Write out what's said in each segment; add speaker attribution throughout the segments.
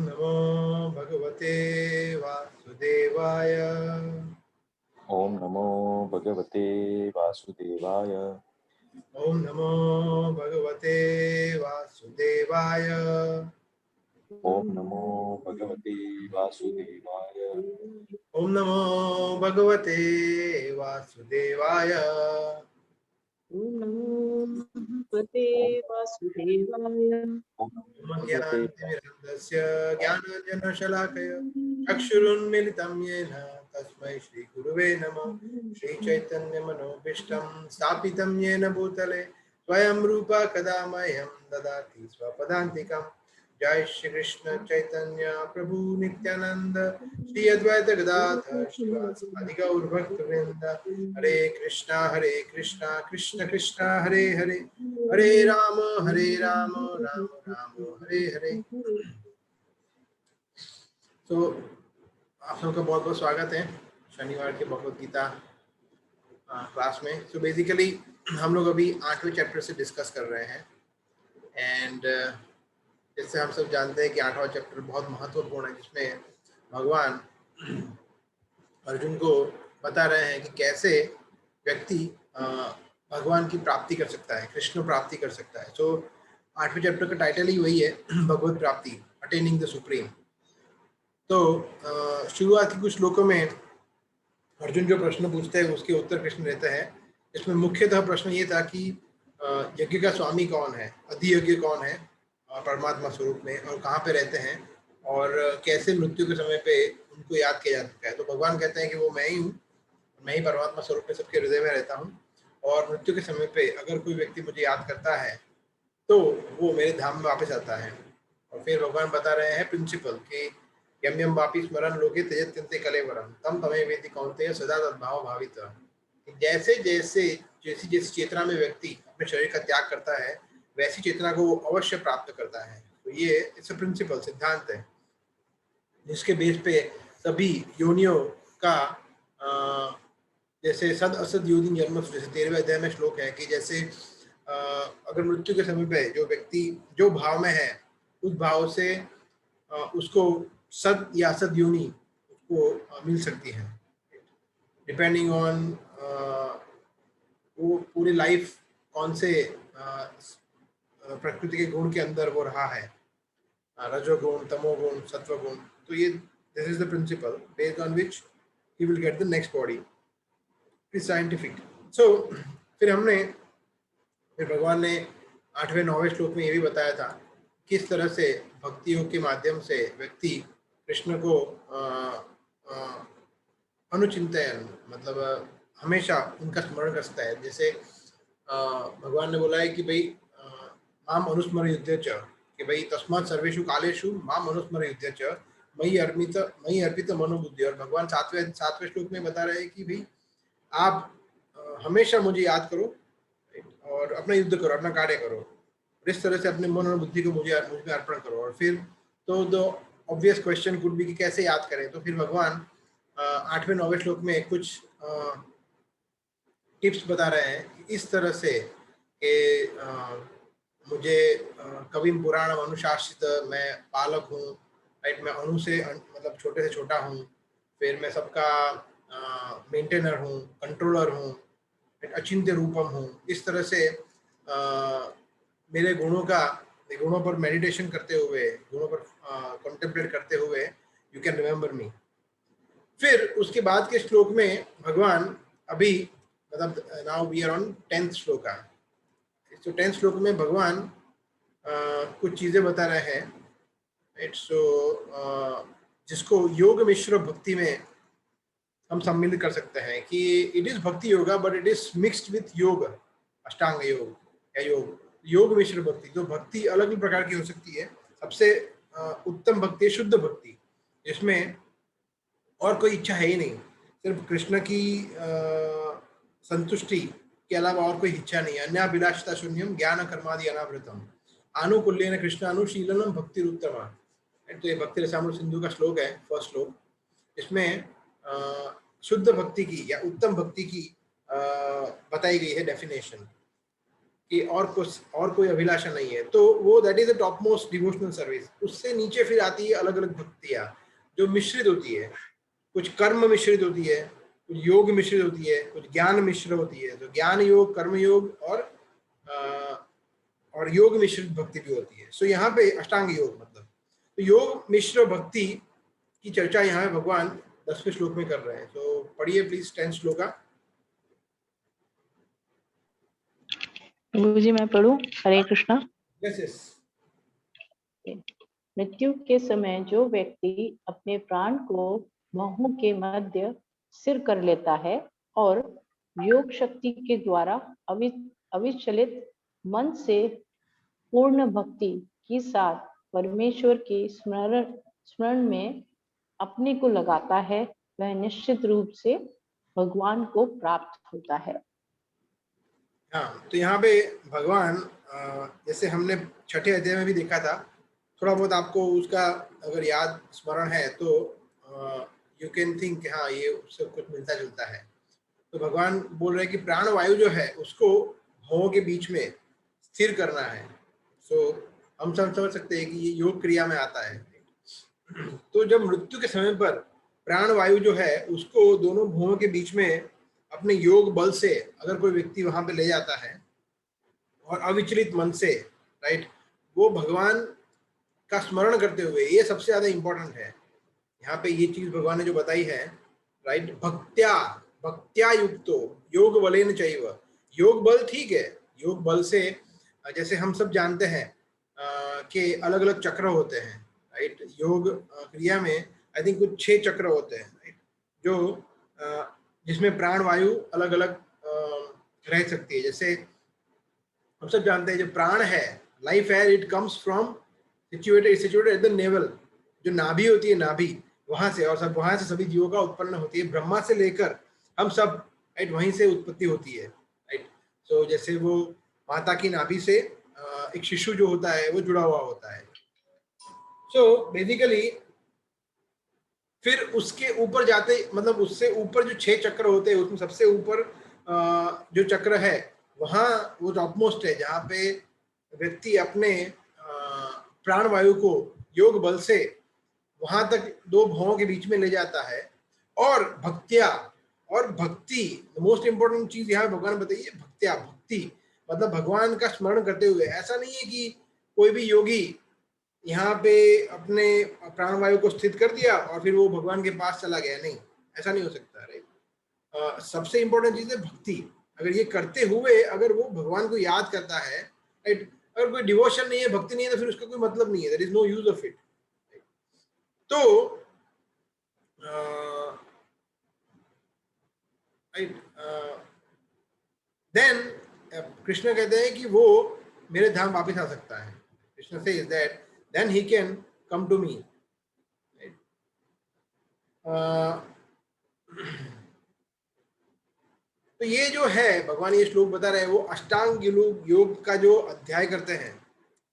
Speaker 1: नमो भगवते वासुदेवाय।
Speaker 2: ओम नमो भगवते वासुदेवाय।
Speaker 1: ओम नमो भगवते वासुदेवाय।
Speaker 2: ओम नमो भगवते वासुदेवाय।
Speaker 1: ओम नमो भगवते वासुदेवाय।
Speaker 3: ओम नमो भगवते वासुदेवाय।
Speaker 2: ओम नमो भगवते
Speaker 1: ज्ञानाञ्जनशलाकया ज्ञानाञ्जनशलाकया चक्षुरुन्मिलितं येन तस्मै श्रीगुरुवे नमः। श्रीचैतन्यमनोभीष्टं स्थापितं येन भूतले स्वयं रूपा कदा मह्यं ददाति स्वपदान्तिकं। जय श्री कृष्ण चैतन्य प्रभु नित्यानंद श्री अद्वैत गदाधर श्रीवासादि गौर भक्तवृंद। हरे कृष्णा कृष्ण कृष्णा हरे हरे, हरे राम राम राम हरे हरे। तो आप सबका बहुत बहुत स्वागत है शनिवार के भगवत गीता क्लास में। सो बेसिकली हम लोग अभी 8वें चैप्टर से डिस्कस कर रहे हैं एंड जैसे हम सब जानते हैं कि 8वां चैप्टर बहुत महत्वपूर्ण है, जिसमें भगवान अर्जुन को बता रहे हैं कि कैसे व्यक्ति भगवान की प्राप्ति कर सकता है, कृष्ण प्राप्ति कर सकता है। सो 8वें चैप्टर का टाइटल ही वही है, भगवत प्राप्ति, अटेनिंग द सुप्रीम। तो शुरुआत के कुछ श्लोकों में अर्जुन जो प्रश्न पूछते हैं उसके उत्तर कृष्ण देते हैं। इसमें मुख्यतः प्रश्न ये था कि यज्ञ का स्वामी कौन है, अधियज्ञ कौन है परमात्मा स्वरूप में, और कहाँ पे रहते हैं, और कैसे मृत्यु के समय पे उनको याद किया जा सकता है। तो भगवान कहते हैं कि वो मैं ही हूँ, मैं ही परमात्मा स्वरूप में सबके हृदय में रहता हूँ, और मृत्यु के समय पे अगर कोई व्यक्ति मुझे याद करता है तो वो मेरे धाम में वापस आता है। और फिर भगवान बता रहे हैं प्रिंसिपल कि यम यम वापि स्मरण लोके त्यजत्यन्ते कलेवरम तम तमे वेति कौन्तेय सदा तद्भाव भावित। जैसे जैसे जैसी जैसी चेतना में व्यक्ति अपने शरीर का त्याग करता है वैसी चेतना को वो अवश्य प्राप्त करता है। तो ये इट्स अ प्रिंसिपल, सिद्धांत है, जिसके बेस पे सभी योनियों का जैसे सद असद योनि जन्म, जैसे 13वें अध्याय में श्लोक है कि जैसे अगर मृत्यु के समय पे जो व्यक्ति जो भाव में है उस भाव से उसको सद या असद योनि उसको मिल सकती है, डिपेंडिंग ऑन वो पूरी लाइफ कौन से प्रकृति के गुण के अंदर वो रहा है, रजोगुण, तमोगुण, सत्वगुण। तो ये this is the principle based on which he will get the next body. Is scientific. So फिर भगवान ने 8वें 9वें श्लोक में ये भी बताया था किस तरह से भक्तियों के माध्यम से व्यक्ति कृष्ण को अनुचिंतन, मतलब हमेशा उनका स्मरण कर सकता है। जैसे भगवान ने बोला है कि भाई माम अनुस्मर युद्ध च, कि भाई तस्मात् सर्वेषु कालेषु माम अनुस्मर युद्ध च मयि अर्पित मनोबुद्धि। और भगवान सातवें श्लोक में बता रहे हैं कि भाई आप हमेशा मुझे याद करो और अपना युद्ध करो, अपना कार्य करो, इस तरह से अपने मन और बुद्धि को मुझ में अर्पण करो। और फिर तो the obvious question could be कि कैसे याद करें। तो फिर भगवान 8वें 9वें श्लोक में कुछ टिप्स बता रहे हैं कि इस तरह से कि मुझे कवि पुराण अनुशासित, मैं पालक हूँ, राइट, मैं अणु से मतलब छोटे से छोटा हूँ, फिर मैं सबका मेंटेनर हूँ, कंट्रोलर हूँ, अचिंत्य रूपम हूँ। इस तरह से मेरे गुणों पर मेडिटेशन करते हुए, गुणों पर कॉन्टेम्पलेट करते हुए यू कैन रिमेम्बर मी। फिर उसके बाद के श्लोक में भगवान अभी मतलब now we are on 10th श्लोक। तो 10th श्लोक में भगवान कुछ चीजें बता रहे हैं। जिसको योग मिश्र भक्ति में हम सम्मिलित कर सकते हैं कि इट इज भक्ति yoga but it is mixed with योग, अष्टांग योग या योग मिश्र भक्ति। तो भक्ति अलग अलग प्रकार की हो सकती है। सबसे उत्तम भक्ति है शुद्ध भक्ति, जिसमें और कोई इच्छा है ही नहीं, सिर्फ कृष्ण की संतुष्टि के अलावा और कोई इच्छा नहीं है। अन्याभिलाषिता शून्यम ज्ञान कर्मादि अनावृतम आनुकूल्येन कृष्ण अनुशीलनम भक्ति उत्तमा। तो ये भक्ति रसामृत सिंधु का श्लोक है, फर्स्ट श्लोक। इसमें शुद्ध भक्ति की या उत्तम भक्ति की बताई गई है डेफिनेशन कि और कोई अभिलाषा नहीं है, तो वो that is the top most devotional service. उससे नीचे फिर आती है अलग अलग भक्तियां जो मिश्रित होती है, कुछ कर्म मिश्रित होती है, कुछ योग मिश्रित होती है, कुछ ज्ञान मिश्र होती है। तो ज्ञान योग, कर्म योग और योग मिश्रित भक्ति भी होती है। सो यहाँ पे अष्टांग योग मतलब तो योग मिश्र भक्ति की चर्चा यहाँ पे भगवान 10वें श्लोक में कर रहे हैं। तो पढ़िए प्लीज 10 श्लोका।
Speaker 3: गुरुजी मैं पढ़ूं? हरे कृष्णा।
Speaker 1: Yes yes.
Speaker 3: मृत्यु के समय जो व्यक्ति अपने प्राण को बाहों के मध्य स्थिर कर लेता है और योग शक्ति के द्वारा अविचलित मन से पूर्ण भक्ति के साथ परमेश्वर की स्मरण में अपने को लगाता है, वह निश्चित रूप से भगवान को प्राप्त होता है।
Speaker 1: हाँ, तो यहाँ पे भगवान जैसे हमने छठे अध्याय में भी देखा था, थोड़ा बहुत आपको उसका अगर याद स्मरण है तो यू कैन थिंक हाँ ये उससे कुछ मिलता जुलता है। तो भगवान बोल रहे हैं कि प्राण वायु जो है उसको भवों के बीच में स्थिर करना है। सो हम सब समझ सकते हैं कि ये योग क्रिया में आता है। तो जब मृत्यु के समय पर प्राण वायु जो है उसको दोनों भुवों के बीच में अपने योग बल से अगर कोई व्यक्ति वहां पे ले जाता है और अविचलित मन से, राइट, वो भगवान का स्मरण करते हुए, ये सबसे ज्यादा इंपॉर्टेंट है यहाँ पे ये चीज भगवान ने जो बताई है, राइट, भक्त्या युक्तो योग बलेन चैव। योग बल ठीक है, योग बल से जैसे हम सब जानते हैं कि अलग अलग चक्र होते हैं, राइट। योग क्रिया में आई थिंक कुछ 6 चक्र होते हैं, राइट, जो जिसमें प्राण वायु अलग अलग रह सकती है। जैसे हम सब जानते हैं जो प्राण है, लाइफ है, it comes from situated at the naval, जो नाभि होती है, नाभि वहां से, और सब वहां से सभी जीवों का उत्पन्न होती है। ब्रह्मा से लेकर हम सब, राइट, वहीं से उत्पत्ति होती है, राइट। सो जैसे वो माता की नाभि से एक शिशु जो होता है वो जुड़ा हुआ होता है। सो बेसिकली फिर उसके ऊपर जाते, मतलब उससे ऊपर जो 6 चक्र होते हैं उसमें सबसे ऊपर जो चक्र है वहाँ वो टॉपमोस्ट है, जहाँ पे व्यक्ति अपने प्राण वायु को योग बल से वहां तक 2 भवों के बीच में ले जाता है। और भक्ति मोस्ट इंपोर्टेंट चीज यहाँ भगवान बताइए, भक्ति मतलब भगवान का स्मरण करते हुए। ऐसा नहीं है कि कोई भी योगी यहाँ पे अपने प्राण वायु को स्थित कर दिया और फिर वो भगवान के पास चला गया, नहीं, ऐसा नहीं हो सकता, राइट। सबसे इंपॉर्टेंट चीज है भक्ति। अगर ये करते हुए अगर वो भगवान को याद करता है, राइट, अगर कोई डिवोशन नहीं है, भक्ति नहीं है, तो फिर उसका कोई मतलब नहीं है, there is no use of it. तो देन कृष्ण कहते हैं कि वो मेरे धाम वापस आ सकता है। Krishna says that then he can come to me. तो ये जो है भगवान ये श्लोक बता रहे हैं, वो अष्टांग योग का जो अध्याय करते हैं,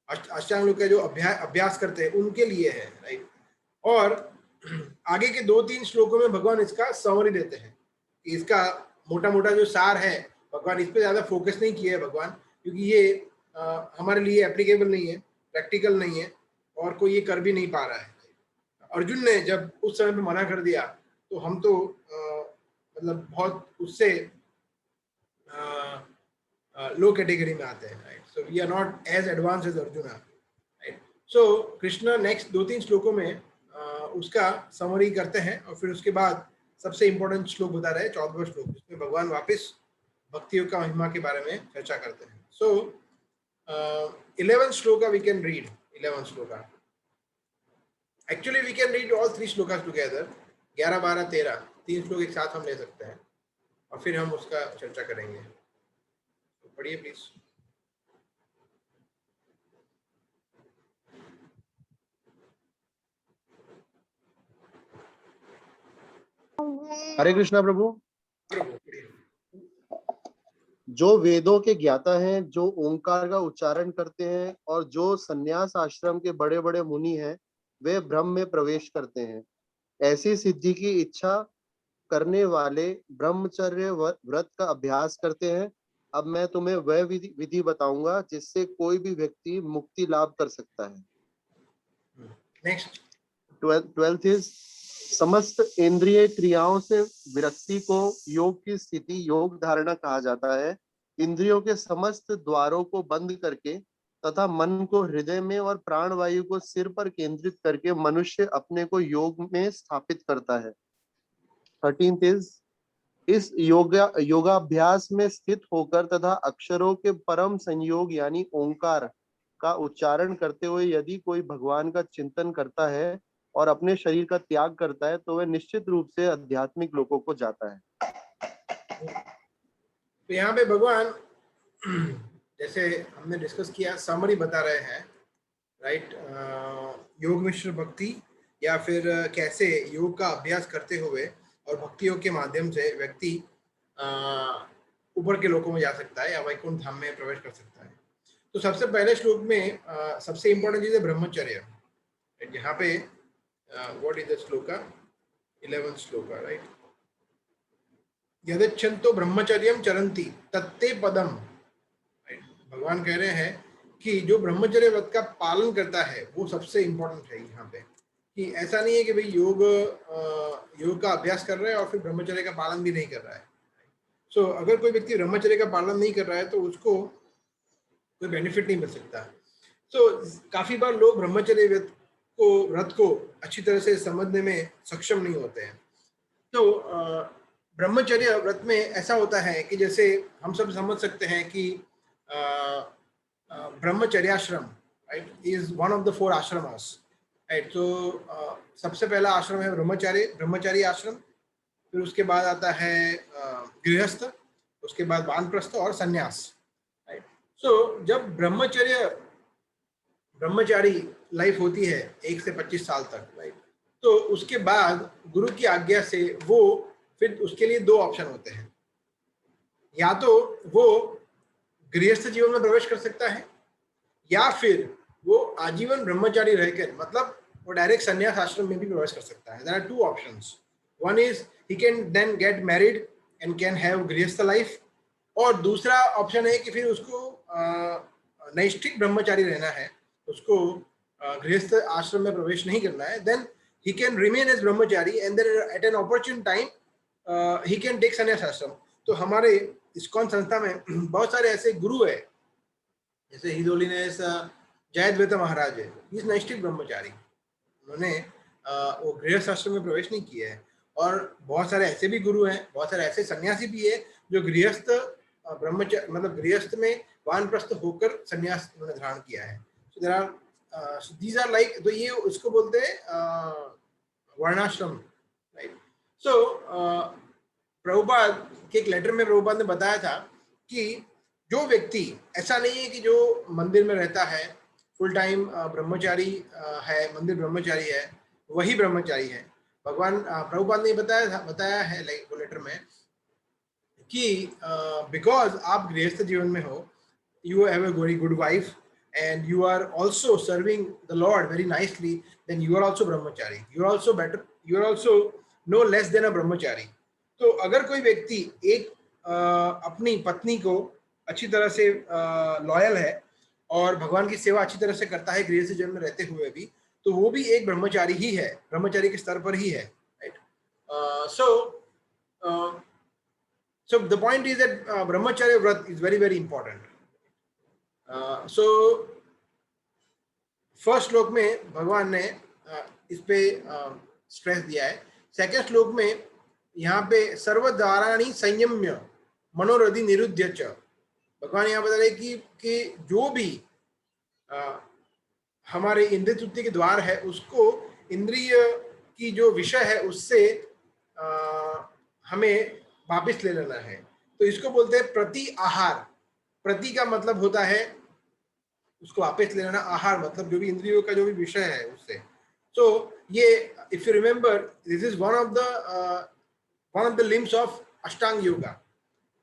Speaker 1: अष्टांग योग का जो अभ्यास करते हैं उनके लिए है, राइट। और आगे के 2-3 श्लोकों में भगवान इसका समरी देते हैं कि इसका मोटा मोटा जो सार है, भगवान इस पे ज्यादा फोकस नहीं किया है भगवान, क्योंकि ये हमारे लिए एप्लीकेबल नहीं है, प्रैक्टिकल नहीं है, और कोई ये कर भी नहीं पा रहा है। अर्जुन ने जब उस समय पे मना कर दिया तो हम तो मतलब बहुत उससे लो कैटेगरी में आते हैं, right. So we are not as advance as Arjuna, right. So Krishna next 2-3 श्लोकों में उसका समरी करते हैं और फिर उसके बाद सबसे इंपॉर्टेंट श्लोक बता रहे हैं, 14वां श्लोक, जिसमें भगवान वापस भक्ति योग का महिमा के बारे में चर्चा करते हैं। So 11 shloka we can read, 11 shloka. Actually we can read all 3 shlokas together, 11, 12, 13 3 श्लोक एक साथ हम ले सकते हैं और फिर हम उसका चर्चा करेंगे। तो पढ़िए प्लीज।
Speaker 4: हरे कृष्णा प्रभु। जो वेदों के ज्ञाता हैं, जो ओंकार का उच्चारण करते हैं और जो संन्यास आश्रम के बड़े बड़े मुनि हैं, वे ब्रह्म में प्रवेश करते हैं। ऐसी सिद्धि की इच्छा करने वाले ब्रह्मचर्य व्रत का अभ्यास करते हैं अब मैं तुम्हें वह विधि बताऊंगा जिससे कोई भी व्यक्ति मुक्ति लाभ कर सकता है।
Speaker 1: नेक्स्ट।
Speaker 4: 12th इज समस्त इंद्रिय क्रियाओं से विरक्ति को योग की स्थिति योग धारणा कहा जाता है। इंद्रियों के समस्त द्वारों को बंद करके तथा मन को हृदय में और प्राणवायु को सिर पर केंद्रित करके मनुष्य अपने को योग में स्थापित करता है। 13th इज इस योगाभ्यास में स्थित होकर तथा अक्षरों के परम संयोग यानी ओंकार का उच्चारण करते हुए यदि कोई भगवान का चिंतन करता है और अपने शरीर का त्याग करता है तो वह निश्चित रूप से आध्यात्मिक लोकों को जाता है।
Speaker 1: तो यहाँ पे भगवान जैसे हमने डिस्कस किया समरी बता रहे हैं, राइट। योग मिश्र भक्ति या फिर कैसे योग का अभ्यास करते हुए और भक्ति योग के माध्यम से व्यक्ति ऊपर के लोकों में जा सकता है या वैकुंठ धाम में प्रवेश कर सकता है। तो सबसे पहले श्लोक में सबसे इंपॉर्टेंट चीज है ब्रह्मचर्य। यहाँ पे what is the shloka, 11th shloka, right. यदच्छन्तो ब्रह्मचर्यम चरन्ति तत्ते पदम। भगवान कह रहे हैं कि जो ब्रह्मचर्य व्रत का पालन करता है वो सबसे इंपॉर्टेंट है यहाँ पे। कि ऐसा नहीं है कि भाई योग का अभ्यास कर रहा है और फिर ब्रह्मचर्य का पालन भी नहीं कर रहा है। सो अगर कोई व्यक्ति ब्रह्मचर्य का पालन नहीं कर रहा है तो उसको कोई बेनिफिट नहीं मिल सकता। सो काफी बार लोग ब्रह्मचर्य व्रत को अच्छी तरह से समझने में सक्षम नहीं होते हैं। तो ब्रह्मचर्य व्रत में ऐसा होता है कि जैसे हम सब समझ सकते हैं कि ब्रह्मचर्याश्रम, right, is one of the 4 ashramas, right. तो सबसे पहला आश्रम है ब्रह्मचारी आश्रम, फिर उसके बाद आता है गृहस्थ, उसके बाद वानप्रस्थ और संन्यास, राइट। सो जब ब्रह्मचारी लाइफ होती है 1 से 25 साल तक, राइट, तो उसके बाद गुरु की आज्ञा से वो फिर उसके लिए 2 ऑप्शन होते हैं। या तो वो गृहस्थ जीवन में प्रवेश कर सकता है या फिर वो आजीवन ब्रह्मचारी रहकर मतलब वो डायरेक्ट संन्यास आश्रम में भी प्रवेश कर सकता है। There are 2 options. One is he can then get married and can have grihastha life, और दूसरा ऑप्शन है कि फिर उसको नैष्ठिक ब्रह्मचारी रहना है, उसको गृहस्थ आश्रम में प्रवेश नहीं करना है। Then he can remain as brahmachari and then at an opportune time he can take sannyas ashram। तो हमारे इस्कॉन संस्था में बहुत सारे ऐसे गुरु है, जैसे हिज होलीनेस जयद्वैत महाराज है, इस नैष्ठिक ब्रह्मचारी, उन्होंने वो गृहस्थ आश्रम में प्रवेश नहीं किया है। और बहुत सारे ऐसे भी गुरु हैं, बहुत सारे ऐसे सन्यासी भी है जो गृहस्थ ब्रह्मचारी मतलब गृहस्थ में वानप्रस्थ होकर सन्यास उन्होंने धारण किया है। So there are so these are like, तो ये उसको बोलते हैं वर्णाश्रम, राइट। सो प्रभुपाद के एक लेटर में प्रभुपाद ने बताया था कि जो व्यक्ति, ऐसा नहीं है कि जो मंदिर में रहता है फुल टाइम ब्रह्मचारी है, मंदिर ब्रह्मचारी है, वही ब्रह्मचारी है। भगवान प्रभुपाद ने बताया है लाइक वो लेटर में कि बिकॉज आप गृहस्थ जीवन में हो, you have a very good wife and you are also serving the Lord very nicely, then you are also brahmachari, you are also better, you are also no less than a brahmachari। तो अगर कोई व्यक्ति एक अपनी पत्नी को अच्छी तरह से लॉयल है और भगवान की सेवा अच्छी तरह से करता है गृहस्थ जीवन में रहते हुए भी, तो वो भी एक ब्रह्मचारी ही है, ब्रह्मचारी के स्तर पर ही है, right. so the point is that brahmacharya vrat is very very important। So first श्लोक में भगवान ने इस पे स्ट्रेस दिया है। सेकंड श्लोक में यहाँ पे सर्वद्वाराणि संयम्य मनोरधि निरुद्य च, भगवान यहाँ बता रहे कि जो भी हमारे इंद्रिय तृप्ति के द्वार है उसको इंद्रिय की जो विषय है उससे हमें वापिस ले लेना है। तो इसको बोलते हैं प्रति आहार। प्रति का मतलब होता है उसको वापस ले लेना, आहार मतलब जो भी इंद्रियों का जो भी विषय है उससे। तो ये if you remember this is one of the limbs of Ashtanga yoga,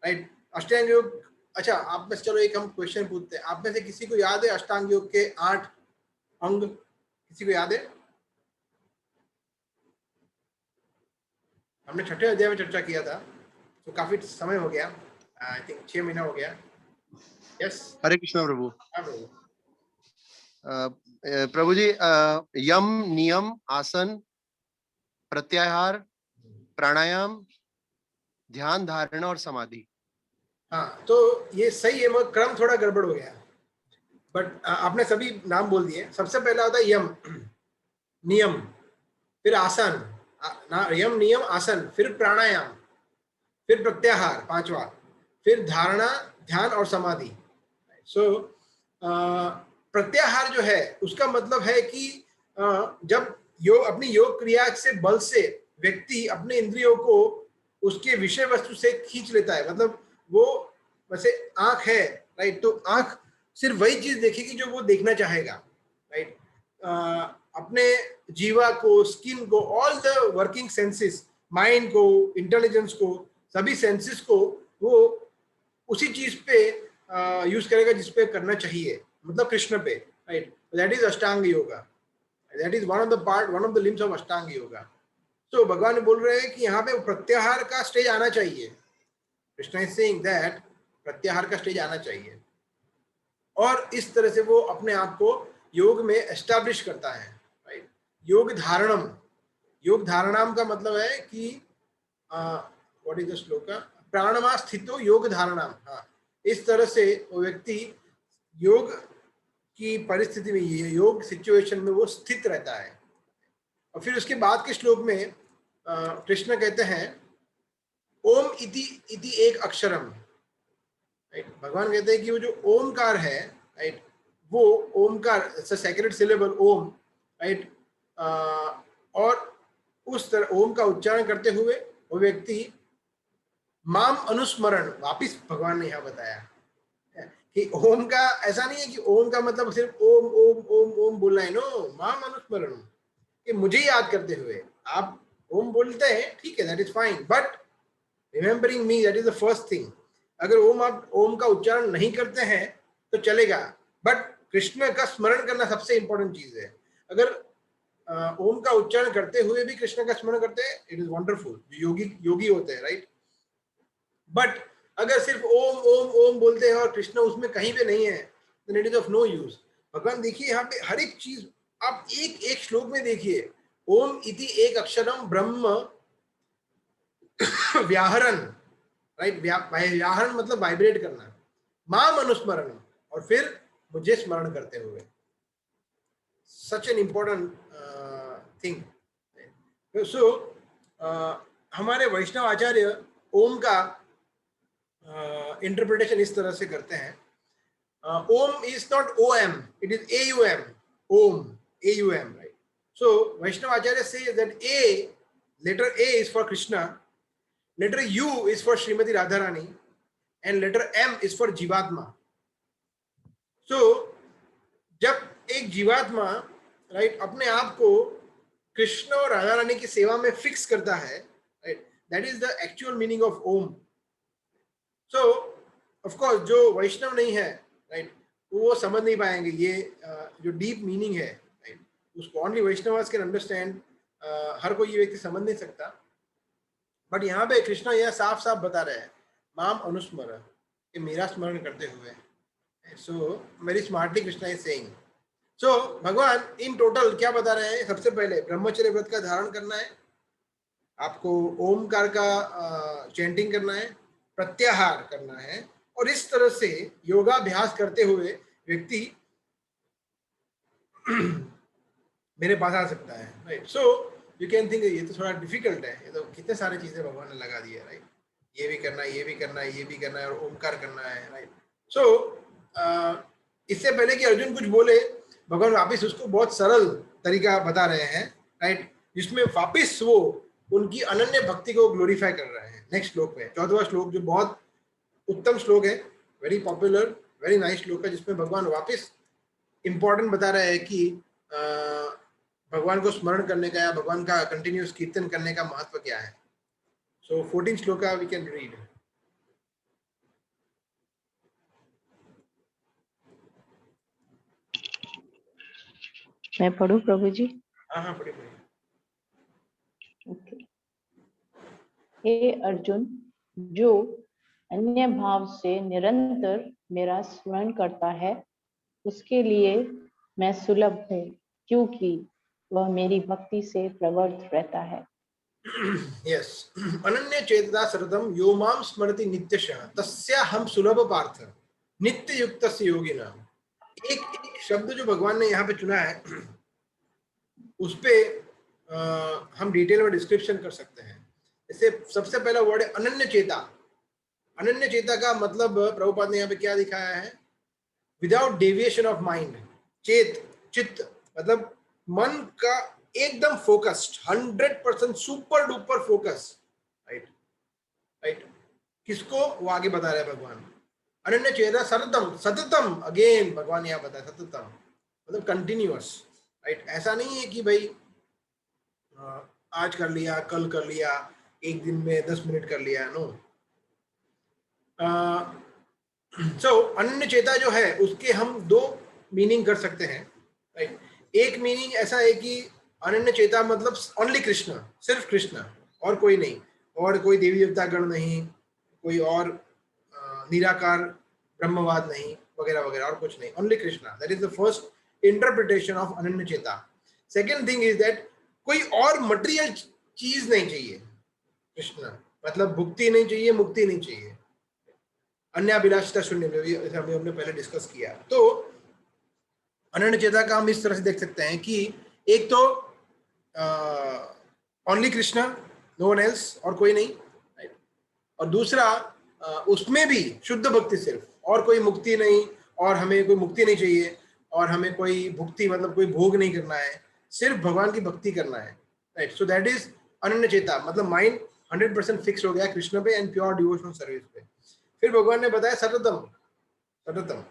Speaker 1: right. अष्टांग योग, अच्छा आप में चलो एक हम क्वेश्चन पूछते हैं, आप में से किसी को याद है अष्टांग योग के 8 अंग? किसी को याद है? हमने 6ठे अध्याय में चर्चा किया था, तो काफी समय हो गया। आई थिंक 6 महीना हो गया। यस।
Speaker 4: हरे कृष्णा प्रभु।
Speaker 1: हाँ प्रभु।
Speaker 4: प्रभु जी, यम, नियम, आसन, प्रत्याहार, प्राणायाम, ध्यान, धारणा और समाधि।
Speaker 1: हाँ, तो ये सही है, मगर क्रम थोड़ा गड़बड़ हो गया। बट आपने सभी नाम बोल दिए। सबसे पहला होता है यम, नियम, फिर आसन, यम नियम आसन, फिर प्राणायाम, फिर प्रत्याहार पांचवा, फिर धारणा, ध्यान और समाधि। सो प्रत्याहार जो है उसका मतलब है कि जब योग अपनी योग क्रिया से बल से व्यक्ति अपने इंद्रियों को उसके विषय वस्तु से खींच लेता है। मतलब वो वैसे आंख है, राइट, तो आंख सिर्फ वही चीज देखेगी जो वो देखना चाहेगा, राइट। अपने जीवा को, स्किन को, all the working senses, mind को, इंटेलिजेंस को, सभी सेंसेस को वो उसी चीज पे यूज करेगा जिस पे करना चाहिए, मतलब कृष्ण पे, right. That is Ashtanga yoga, that is one of the part, one of the limbs of अष्टांग योगा। तो भगवान बोल रहे हैं कि यहाँ पे प्रत्याहार का स्टेज आना चाहिए। कृष्ण इज सेइंग दैट प्रत्याहार का स्टेज आना चाहिए, और इस तरह से वो अपने आप को योग में एस्टैब्लिश करता है, राइट। योग धारणम, योग धारणाम का मतलब है कि व्हाट इज द श्लोक, प्राणमा स्थितो योग धारणाम। हाँ, इस तरह से वो व्यक्ति योग की परिस्थिति में, योग सिचुएशन में वो स्थित रहता है। और फिर उसके बाद के श्लोक में कृष्ण कहते हैं ओम इति इति एक अक्षरम, राइट। भगवान कहते हैं कि वो जो ओमकार है, राइट, वो ओमकार सेक्रेड सिलेबल ओम, राइट, और उस तरह ओम का उच्चारण करते हुए वो व्यक्ति माम अनुस्मरण, वापिस भगवान ने यहाँ बताया कि ओम का ऐसा नहीं है कि ओम का मतलब सिर्फ ओम ओम ओम ओम बोलना है, नो, माम अनुस्मरण, कि मुझे याद करते हुए। आप ओम बोलते हैं, ठीक है, that is fine, but remembering me, that is the first thing. अगर आप ओम का उच्चारण नहीं करते हैं तो चलेगा, बट कृष्ण का स्मरण करना सबसे इंपॉर्टेंट चीज है। अगर ओम का उच्चारण करते हुए भी कृष्ण का स्मरण करते हैं, इट इज वंडरफुल, योगी होते हैं, राइट। बट अगर सिर्फ ओम ओम ओम बोलते हैं और कृष्ण उसमें कहीं पे नहीं है, then it is of no use। भगवान देखिए यहाँ पे हर एक चीज आप एक एक श्लोक में देखिए, ओम इति एक अक्षरम ब्रह्म व्याहरण, राइट, व्याहरण मतलब वाइब्रेट करना, माम अनुस्मरण, और फिर मुझे स्मरण करते हुए। Such an important thing. So हमारे वैष्णव आचार्य ओम का इंटरप्रिटेशन इस तरह से करते हैं, Om is not O M, it is A U M, Om, A U M, right. So Vaishnava acharya say that A, letter A is for Krishna, letter U is for Shrimati Radha Rani, and letter M is for jivatma. So जब एक जीवात्मा, right, अपने आप को कृष्ण और राधा रानी की सेवा में फिक्स करता है, right, that is the actual meaning of Om. So of course जो वैष्णव नहीं है, राइट, वो समझ नहीं पाएंगे ये जो डीप मीनिंग है, राइट, उसको ओनली वैष्णवास कैन अंडरस्टैंड। हर कोई ये व्यक्ति समझ नहीं सकता, बट यहाँ पे कृष्णा यह साफ साफ बता रहे हैं, माम अनुस्मर, कि मेरा स्मरण करते हुए। So very smartly Krishna is saying. So भगवान इन टोटल क्या बता रहे हैं, सबसे पहले ब्रह्मचर्य व्रत का धारण करना है, आपको ओमकार का चैंटिंग करना है, प्रत्याहार करना है, और इस तरह से योगाभ्यास करते हुए व्यक्ति मेरे पास आ सकता है, right. So you can think ये तो थोड़ा डिफिकल्ट है, ये तो कितने सारे चीजें भगवान ने लगा दी है, राइट, ये भी करना है, ये भी करना है, ये भी करना है, और ओमकार करना है, राइट। सो इससे पहले कि अर्जुन कुछ बोले, भगवान वापिस उसको बहुत सरल तरीका बता रहे हैं, राइट, जिसमें वापिस वो उनकी अनन्य भक्ति को ग्लोरीफाई कर रहे हैं। नेक्स्ट श्लोक में 14वां श्लोक जो बहुत उत्तम श्लोक है, वेरी पॉपुलर, वेरी नाइस श्लोक है, जिसमें भगवान वापिस इंपॉर्टेंट बता रहे हैं कि भगवान को स्मरण करने का या भगवान का कंटिन्यूस कीर्तन करने का महत्व क्या है। सो 14 श्लोका वी कैन रीड।
Speaker 3: मैं पढ़ूं प्रभु जी?
Speaker 1: हाँ पढ़िए।
Speaker 3: ओके। हे अर्जुन, जो अन्य भाव से निरंतर मेरा स्मरण करता है, उसके लिए मैं सुलभ हूँ, क्योंकि वह मेरी भक्ति से प्रवृत्त रहता है।
Speaker 1: यस, अनन्य चेतता सततम यो माम स्मरति नित्यशः तस्य हम सुलभ पार्थ नित्य युक्तस्य योगिना। एक शब्द जो भगवान ने यहाँ पे चुना है उस पे हम डिटेल में डिस्क्रिप्शन कर सकते हैं। जैसे सबसे पहला वर्ड है अनन्य चेता। अनन्य चेता का मतलब प्रभुपाद ने यहाँ पे क्या दिखाया है? Without deviation of mind. चेत, चित्त मतलब मन का एकदम focused, 100% super duper focus. Right right. किसको? वो आगे बता रहे हैं भगवान। अनन्य चेता सततम, सततम अगेन भगवान यहाँ बताया सततम मतलब कंटिन्यूअस। राइट, ऐसा नहीं है कि भाई आज कर लिया, कल कर लिया, एक दिन में 10 मिनट कर लिया। नो। सो अनन्य चेता जो है उसके हम दो मीनिंग कर सकते हैं। राइट, एक मीनिंग ऐसा है कि अनन्य चेता मतलब ओनली कृष्ण, सिर्फ कृष्ण और कोई नहीं, और कोई देवी देवता गण नहीं, कोई और निराकार ब्रह्मवाद नहीं वगैरह वगैरह, और कुछ नहीं, only Krishna. That is the first interpretation of अनन्य चेता। सेकेंड थिंग इज दैट कोई और मटेरियल चीज नहीं चाहिए कृष्ण, मतलब भुक्ति नहीं चाहिए, मुक्ति नहीं चाहिए, अन्याभिलाषिता शून्य, जैसे हमने पहले डिस्कस किया। तो अनन्य चेता का हम इस तरह से देख सकते हैं कि एक तो only Krishna, no one else, और कोई नहीं, और दूसरा उसमें भी शुद्ध भक्ति सिर्फ, और कोई मुक्ति नहीं, और हमें कोई मुक्ति नहीं चाहिए, और हमें कोई भुक्ति मतलब कोई भोग नहीं करना है, सिर्फ भगवान की भक्ति करना है। राइट, सो दैट इज अनन्य चेता, मतलब माइंड 100% फिक्स हो गया कृष्ण पे एंड प्योर डिवोशनल सर्विस पे। फिर भगवान ने बताया सततम, सततम।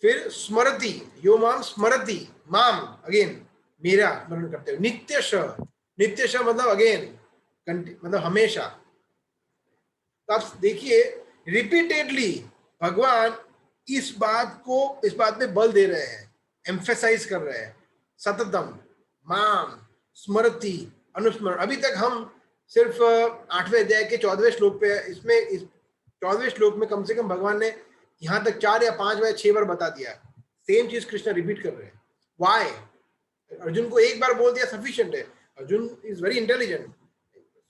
Speaker 1: फिर स्मरति, यो माम स्मरति, माम अगेन मेरा स्मरण करते हो। नित्यश, नित्यश मतलब अगेन मतलब हमेशा। तो आप देखिए रिपीटेडली भगवान इस बात पे बल दे रहे हैं, एम्फेसाइज कर रहे हैं, सततम, माम, स्मरति, अनुस्मरण। अभी तक हम सिर्फ 8वें अध्याय के 14वें श्लोक पे, इसमें इस 14वें श्लोक में कम से कम भगवान ने यहाँ तक 4 या 5 या 6 बार बता दिया, सेम चीज कृष्ण रिपीट कर रहे हैं। वाई? अर्जुन को एक बार बोल दिया सफिशिएंट है, Arjun is very intelligent,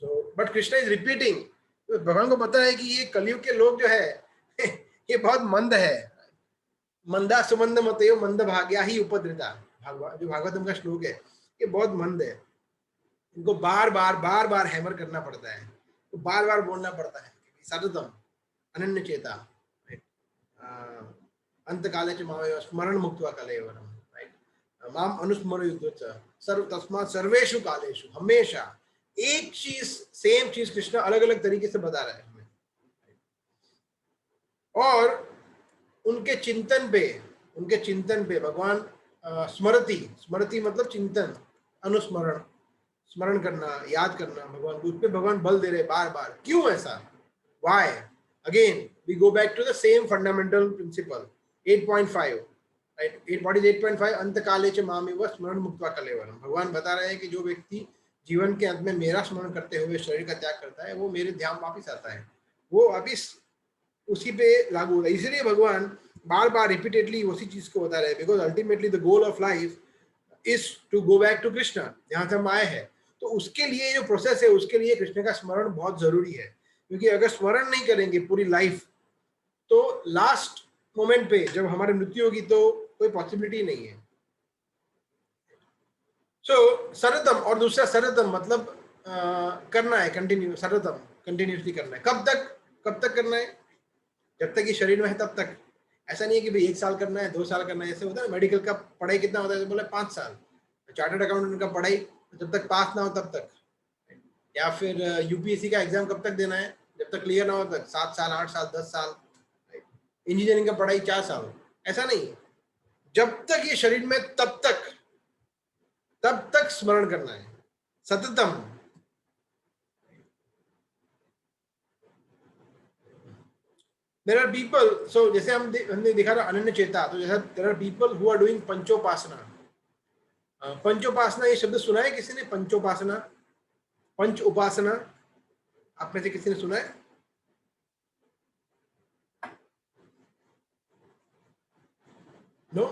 Speaker 1: so but Krishna is repeating. तो भगवान को पता है कि ये कलयुग के लोग जो है ये बहुत मंद है। मंदा सुमंद मतयो मंद भाग्या ही उपद्रता, जो भागवतम का श्लोक है, ये बहुत मंद है। इनको बार बार हैमर करना पड़ता है, तो बार बार बोलना पड़ता है सततम अनन्य चेता, अंत काले च माम स्मरण मुक्त्वा कलेवरम। राइट, माम अनुस्मर युद्धोत्सव सर्व तस्मात् सर्वेषु कालेषु, हमेशा एक चीज, सेम चीज कृष्ण अलग अलग तरीके से बता रहा है हमें। और उनके चिंतन पे भगवान स्मरति, स्मरति मतलब चिंतन, अनुस्मरण स्मरण करना, याद करना भगवान को, उस पे भगवान बल दे रहे बार बार। क्यों ऐसा? Why? Again we go back to the same fundamental principle 8.5। Right, 8.5 अंत काले च मामेव स्मरण मुक्त्वा कलेवरम। भगवान बता रहे हैं कि जो व्यक्ति जीवन के अंत में मेरा स्मरण करते हुए शरीर का त्याग करता है, वो मेरे ध्यान वापिस आता है, वो वापिस उसी पे लागू होता है। इसलिए भगवान बार बार रिपीटेडली उसी चीज को बता रहे हैं, because ultimately the goal of life is to go back to Krishna, जहां से हम आए हैं। तो उसके लिए जो प्रोसेस है, उसके लिए कृष्ण का स्मरण बहुत जरूरी है, क्योंकि अगर स्मरण नहीं करेंगे पूरी लाइफ, तो लास्ट मोमेंट पे जब हमारी मृत्यु होगी तो कोई पॉसिबिलिटी नहीं है। सो सरतम, और दूसरा सरतम मतलब करना है, कंटिन्यू, सरतम कंटिन्यूसली करना है। कब तक करना है? जब तक ये शरीर में है तब तक। ऐसा नहीं है कि भाई 1 साल करना है, 2 साल करना है। ऐसे होता है मेडिकल का पढ़ाई कितना होता है, तो बोले 5 साल। चार्टर्ड अकाउंटेंट का पढ़ाई जब तक पास ना हो तब तक, या फिर यूपीएससी का एग्जाम कब तक देना है, जब तक क्लियर ना हो तक, 7 साल, 8 साल, 10 साल। इंजीनियरिंग का पढ़ाई 4 साल। ऐसा नहीं, जब तक ये शरीर में तब तक स्मरण करना है, सततम। There are people, so जैसे हमने दिखा रहा अनन्य चेता, तो जैसा there are people who are doing पंचोपासना। पंचोपासना, ये शब्द सुना है किसी ने? पंचोपासना, पंच उपासना, आप में से किसी ने सुना है? नो,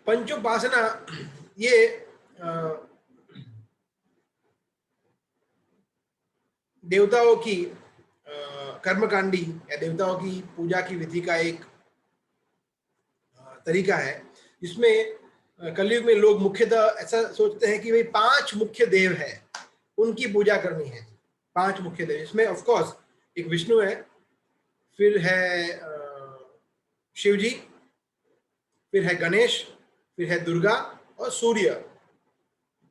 Speaker 1: पंचोपासना ये देवताओं की कर्मकांडी या देवताओं की पूजा की विधि का एक तरीका है, जिसमें कलयुग में लोग मुख्यतः ऐसा सोचते हैं कि भाई 5 मुख्य देव हैं, उनकी पूजा करनी है। 5 मुख्य देव, इसमें ऑफ कोर्स एक विष्णु है, फिर है शिव जी, फिर है गणेश, फिर है दुर्गा और सूर्य।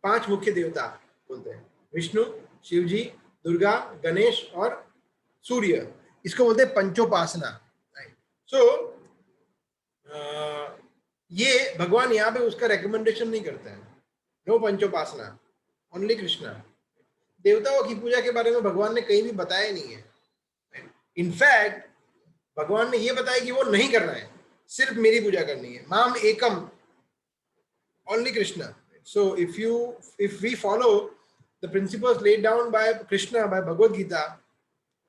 Speaker 1: 5 मुख्य देवता बोलते हैं, विष्णु, शिव जी, दुर्गा, गणेश और सूर्य। इसको बोलते हैं पंचोपासना। सो ये भगवान यहाँ पे उसका रेकमेंडेशन नहीं करते हैं, नो पंचोपासना, ओनली कृष्णा। देवताओं की पूजा के बारे में भगवान ने कहीं भी बताया नहीं है। इनफैक्ट भगवान ने ये बताया कि वो नहीं करना है, सिर्फ मेरी पूजा करनी है, माम एकम, only Krishna. So if we follow the principles laid down by Krishna, by Bhagavad Gita,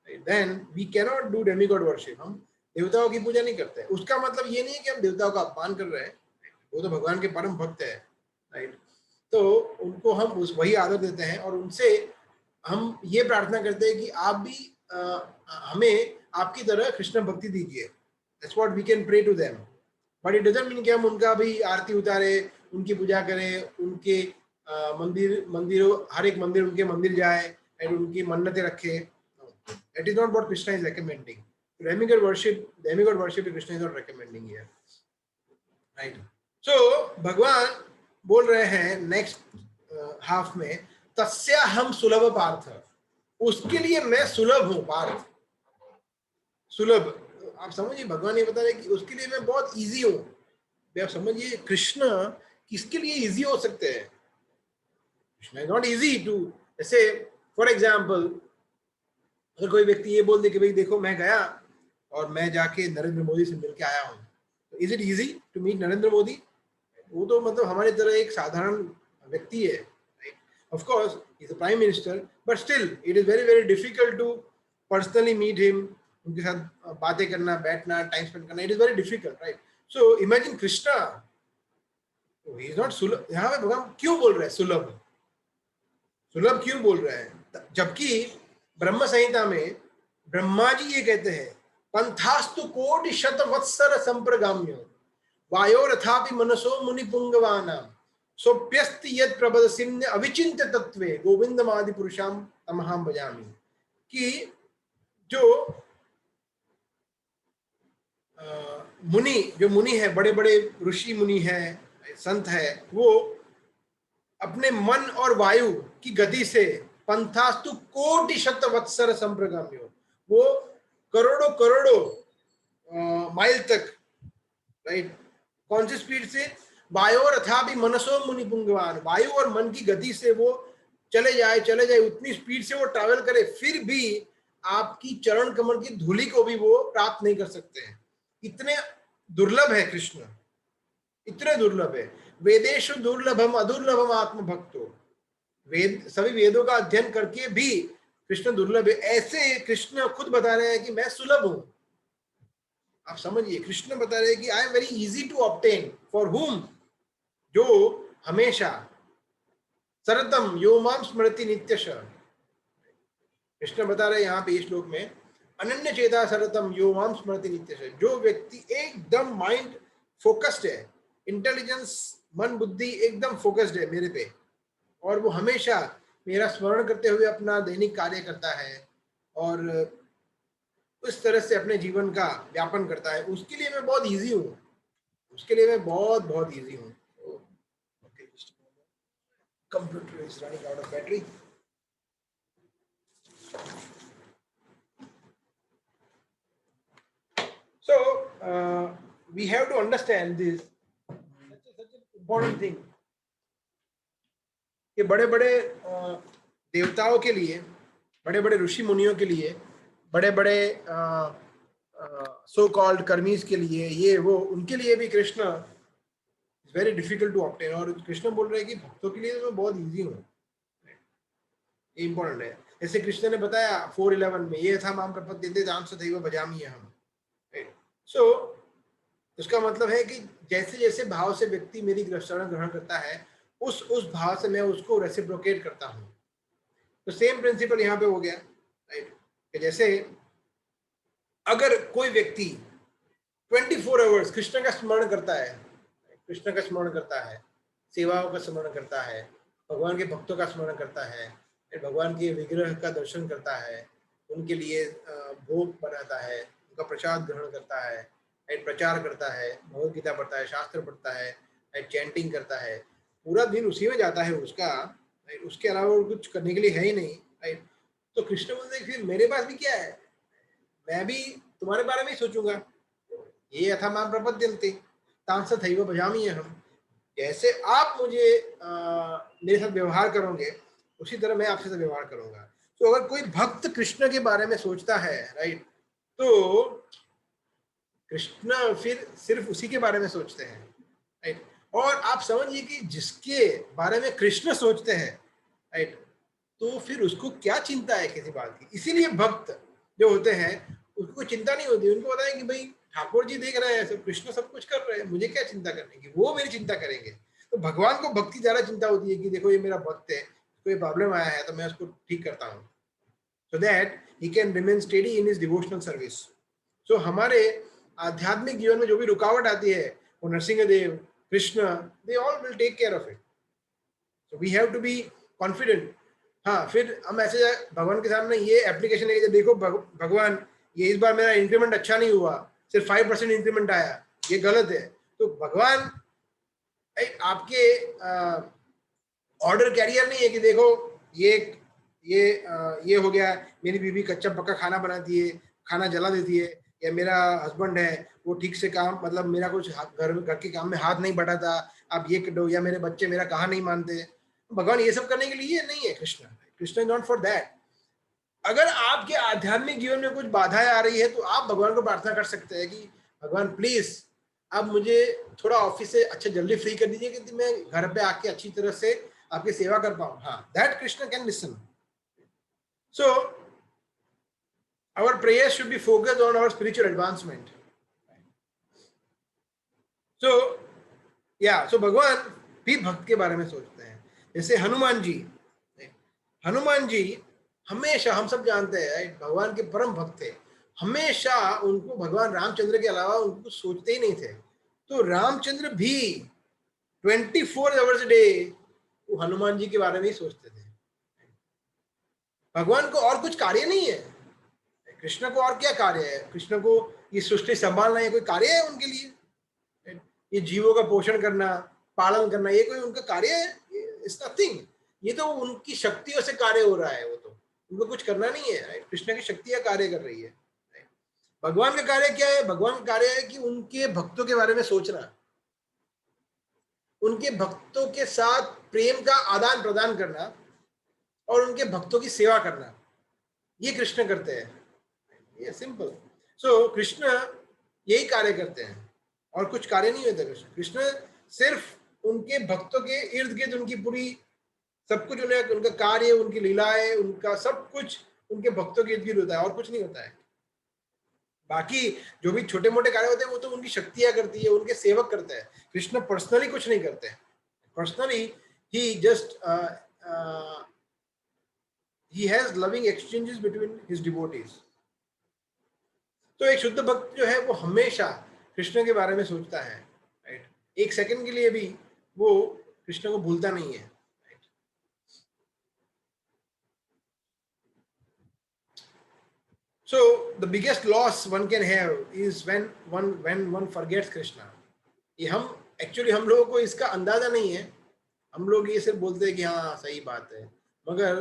Speaker 1: then we cannot do demigod worship. हम देवताओं की पूजा नहीं करते। उसका मतलब ये नहीं है कि हम देवताओं का अपमान कर रहे हैं, वो तो भगवान के परम भक्त है, राइट। तो उनको हम वही आदर देते हैं और उनसे हम ये प्रार्थना करते हैं कि आप भी हमें आपकी तरह कृष्ण भक्ति दीजिए। That's what we can pray to them, but it doesn't mean कि हम उनका भी आरती उतारे, उनकी पूजा करें, उनके मंदिरों, हर एक मंदिर उनके मंदिर जाए और उनकी मन्नतें रखे। That is not what Krishna is recommending. Demigod worship Krishna is not recommending here, right? So भगवान बोल रहे हैं नेक्स्ट हाफ में, तस्या हम सुलभ पार्थ, उसके लिए मैं सुलभ हूं। पार्थ सुलभ, आप समझिए, भगवान ये बता रहे कि उसके लिए मैं बहुत इजी हूं। आप समझिए, कृष्ण किसके लिए इजी हो सकते हैं? Krishna is not easy to, जैसे फॉर एग्जाम्पल अगर कोई व्यक्ति ये बोल दे कि भाई देखो मैं गया और मैं जाके नरेंद्र मोदी से मिलके आया हूँ, तो is it easy to meet Narendra Modi? वो तो मतलब हमारी तरह एक साधारण व्यक्ति है, right? Of course he is a prime minister, but still it is very very difficult to personally meet him, उनके साथ बातें करना, बैठना, टाइम स्पेंड करना, it is very difficult, right? So imagine Krishna, he is not सुलभ। यहाँ पे भगवान क्यों बोल रहे हैं सुलभ? सुलभ क्यों बोल रहे हैं? जबकि ब्रह्म संहिता में ब्रह्मा जी ये कहते हैं, पंथास्तु कोटि शत वत्सर संप्रगाम्यो वायोरथापि मनसो मुनि पुंगवानाम सोप्यस्ति यद प्रबदसिम्न अविचिन्त्य तत्वे गोविंदमादि पुरुषाम तमहं भजामि। कि जो मुनि है, बड़े बड़े ऋषि मुनि है, संत है, वो अपने मन और वायु की गति से पंथास्तु कोटि शत वत्सर संप्रगाम्यो, वो करोड़ों करोड़ों माइल तक, राइट, कौन सी स्पीड से? वायोर अथापि मनसो मुनि पुंगवान, वायु और मन की गति से वो चले जाए, उतनी स्पीड से वो ट्रैवल करे, फिर भी आपकी चरण कमल की धूलि को भी वो प्राप्त नहीं कर सकते हैं। इतने दुर्लभ है कृष्ण, इतने दुर्लभ है। वेदेषु दुर्लभम अदुर्लभम आत्मभक्तो, वेद, सभी वेदों का अध्ययन करके भी कृष्ण दुर्लभ है। ऐसे कृष्ण खुद बता रहे हैं कि मैं सुलभ हूं। आप समझिए, कृष्ण बता रहे हैं कि I am very easy to obtain for whom, जो हमेशा सरतम यो माम स्मृति नित्यश। कृष्ण बता रहे हैं यहाँ पे इस श्लोक में, अनन्य चेता सरतम यो माम स्मृति नित्यश, जो व्यक्ति एकदम माइंड फोकस्ड है, इंटेलिजेंस, मन बुद्धि एकदम फोकस्ड है मेरे पे, और वो हमेशा मेरा स्मरण करते हुए अपना दैनिक कार्य करता है और उस तरह से अपने जीवन का व्यापन करता है, उसके लिए मैं बहुत इजी हूँ, उसके लिए मैं बहुत बहुत इजी हूँ। Computer is running out of battery. So we have to understand this, such an important thing, कि बड़े बड़े देवताओं के लिए, बड़े बड़े ऋषि मुनियों के लिए, बड़े बड़े सो कॉल्ड कर्मीज के लिए, ये वो, उनके लिए भी Krishna is very difficult to obtain. और कृष्ण बोल रहे हैं कि भक्तों के लिए तो मैं बहुत इजी हूँ, ये इंपॉर्टेंट है। जैसे कृष्ण ने बताया 4:11 में, ये था माम प्रपद्यन्ते तां तथैव भजामि अहम्। सो उसका मतलब है कि जैसे जैसे भाव से व्यक्ति मेरी शरण ग्रहण करता है, उस भाव से मैं उसको रेसिप्रोकेट करता हूँ। तो सेम प्रिंसिपल यहाँ पे हो गया, राइट? जैसे अगर कोई व्यक्ति 24 आवर्स कृष्ण का स्मरण करता है, कृष्ण का स्मरण करता है, सेवाओं का स्मरण करता है, भगवान के भक्तों का स्मरण करता है, भगवान के विग्रह का दर्शन करता है, उनके लिए भोग बनाता है, उनका प्रसाद ग्रहण करता है, प्रचार करता है, भगवद गीता पढ़ता है, शास्त्र पढ़ता है, चैंटिंग करता है, पूरा दिन उसी में जाता है उसका, उसके अलावा कुछ करने के लिए है ही नहीं, राइट? तो कृष्ण बोलते हैं फिर मेरे पास भी क्या है, मैं भी तुम्हारे बारे में ही सोचूंगा। ये यथा मां प्रपद्यन्ते तांसथैव भजामि अहम्। जैसे आप मुझे मेरे साथ व्यवहार करोगे, उसी तरह मैं आपसे व्यवहार करूंगा। तो अगर कोई भक्त कृष्ण के बारे में सोचता है, राइट, तो कृष्ण फिर सिर्फ उसी के बारे में सोचते हैं, राइट? और आप समझिए कि जिसके बारे में कृष्ण सोचते हैं, राइट, तो फिर उसको क्या चिंता है किसी बात की। इसीलिए भक्त जो होते हैं उनको चिंता नहीं होती, उनको पता है कि भाई ठाकुर जी देख रहे हैं, सब कृष्ण सब कुछ कर रहे हैं, मुझे क्या चिंता करने की, वो मेरी चिंता करेंगे। तो भगवान को भक्ति ज्यादा चिंता होती है कि देखो ये मेरा भक्त है, कोई प्रॉब्लम आया है तो मैं उसको ठीक करता हूँ, so that he can remain steady in his devotional service. So हमारे आध्यात्मिक जीवन में जो भी रुकावट आती है, वो Narasimhadeva, Krishna, they all will take care of it. So we have to be confident. हाँ, फिर हम ऐसे भगवान के सामने ये एप्लीकेशन लेके देखो भगवान ये इस बार मेरा इंक्रीमेंट अच्छा नहीं हुआ, सिर्फ 5% इंक्रीमेंट आया, ये गलत है। तो भगवान आपके ऑर्डर कैरियर नहीं है कि देखो ये हो गया, मेरी बीवी कच्चा पक्का खाना बनाती है, खाना जला देती है, या मेरा हस्बैंड है वो ठीक से काम मतलब मेरा कुछ घर के काम में हाथ नहीं बढ़ाता, आप ये करो, या मेरे बच्चे मेरा कहा नहीं मानते। भगवान ये सब करने के लिए नहीं है Krishna, Krishna is not for that. अगर आपके आध्यात्मिक जीवन में कुछ बाधाएं आ रही है तो आप भगवान को प्रार्थना कर सकते हैं कि भगवान प्लीज आप मुझे थोड़ा ऑफिस से अच्छा जल्दी फ्री कर दीजिए कि मैं घर पे आके अच्छी तरह से आपकी सेवा कर पाऊं। हाँ, that Krishna can listen. So our prayers should be focused on our spiritual advancement. So भगवान भी भक्त के बारे में सोचते हैं। जैसे हनुमान जी हमेशा, हम सब जानते हैं भगवान के परम भक्त थे, हमेशा उनको भगवान रामचंद्र के अलावा उनको सोचते ही नहीं थे। तो रामचंद्र भी 24 आवर्स a डे वो हनुमान जी के बारे में ही सोचते थे। भगवान को और कुछ कार्य नहीं है, कृष्ण को और क्या कार्य है? कृष्ण को ये सृष्टि संभालना ये कोई कार्य है उनके लिए? ये जीवों का पोषण करना, पालन करना, ये कोई उनका कार्य है? It's nothing. ये तो उनकी शक्तियों से कार्य हो रहा है, वो तो उनको कुछ करना नहीं है। कृष्ण की शक्तियां कार्य कर रही है। भगवान का कार्य क्या है? भगवान का कार्य है कि उनके भक्तों के बारे में सोचना, उनके भक्तों के साथ प्रेम का आदान प्रदान करना और उनके भक्तों की सेवा करना, ये कृष्ण करते हैं। ये सिंपल। सो कृष्ण यही कार्य करते हैं और कुछ कार्य नहीं होता। कृष्ण सिर्फ उनके भक्तों के इर्द गिर्द उनकी पूरी सब कुछ, उन्हें उनका कार्य, उनकी लीलाएं, उनका सब कुछ उनके भक्तों के इर्द गिर्द होता है और कुछ नहीं होता है। बाकी जो भी छोटे मोटे कार्य होते हैं वो तो उनकी शक्तियां करती है, उनके सेवक करते हैं। कृष्ण पर्सनली कुछ नहीं करते। Personally he just he has loving exchanges between his devotees. तो एक शुद्ध भक्त जो है वो हमेशा कृष्ण के बारे में सोचता है, राइट? एक सेकंड के लिए भी वो कृष्ण को भूलता नहीं है, right? So the biggest loss one can have is when one forgets Krishna. ये हम एक्चुअली हम लोगों को इसका अंदाजा नहीं है। हम लोग ये सिर्फ बोलते हैं कि हाँ सही बात है, मगर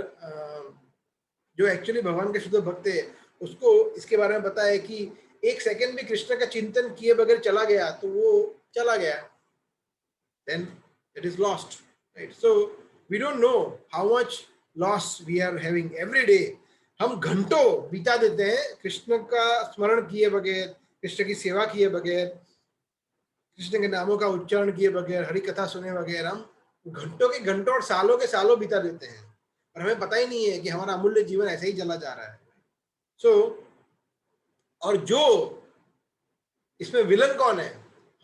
Speaker 1: जो एक्चुअली भगवान के शुद्ध भक्त है उसको इसके बारे में पता है कि एक सेकंड भी कृष्ण का चिंतन किए बगैर चला गया तो वो चला गया, then it is lost, right? So we don't know how much loss we are having every day. हम घंटों बिता देते हैं कृष्ण का स्मरण किए बगैर, कृष्ण की सेवा किए बगैर, कृष्ण के नामों का उच्चारण किए बगैर, हरि कथा सुने बगैर हम घंटों के घंटों और सालों के सालों बिता देते हैं और हमें पता ही नहीं है कि हमारा अमूल्य जीवन ऐसे ही चला जा रहा है। सो और जो इसमें विलन कौन है?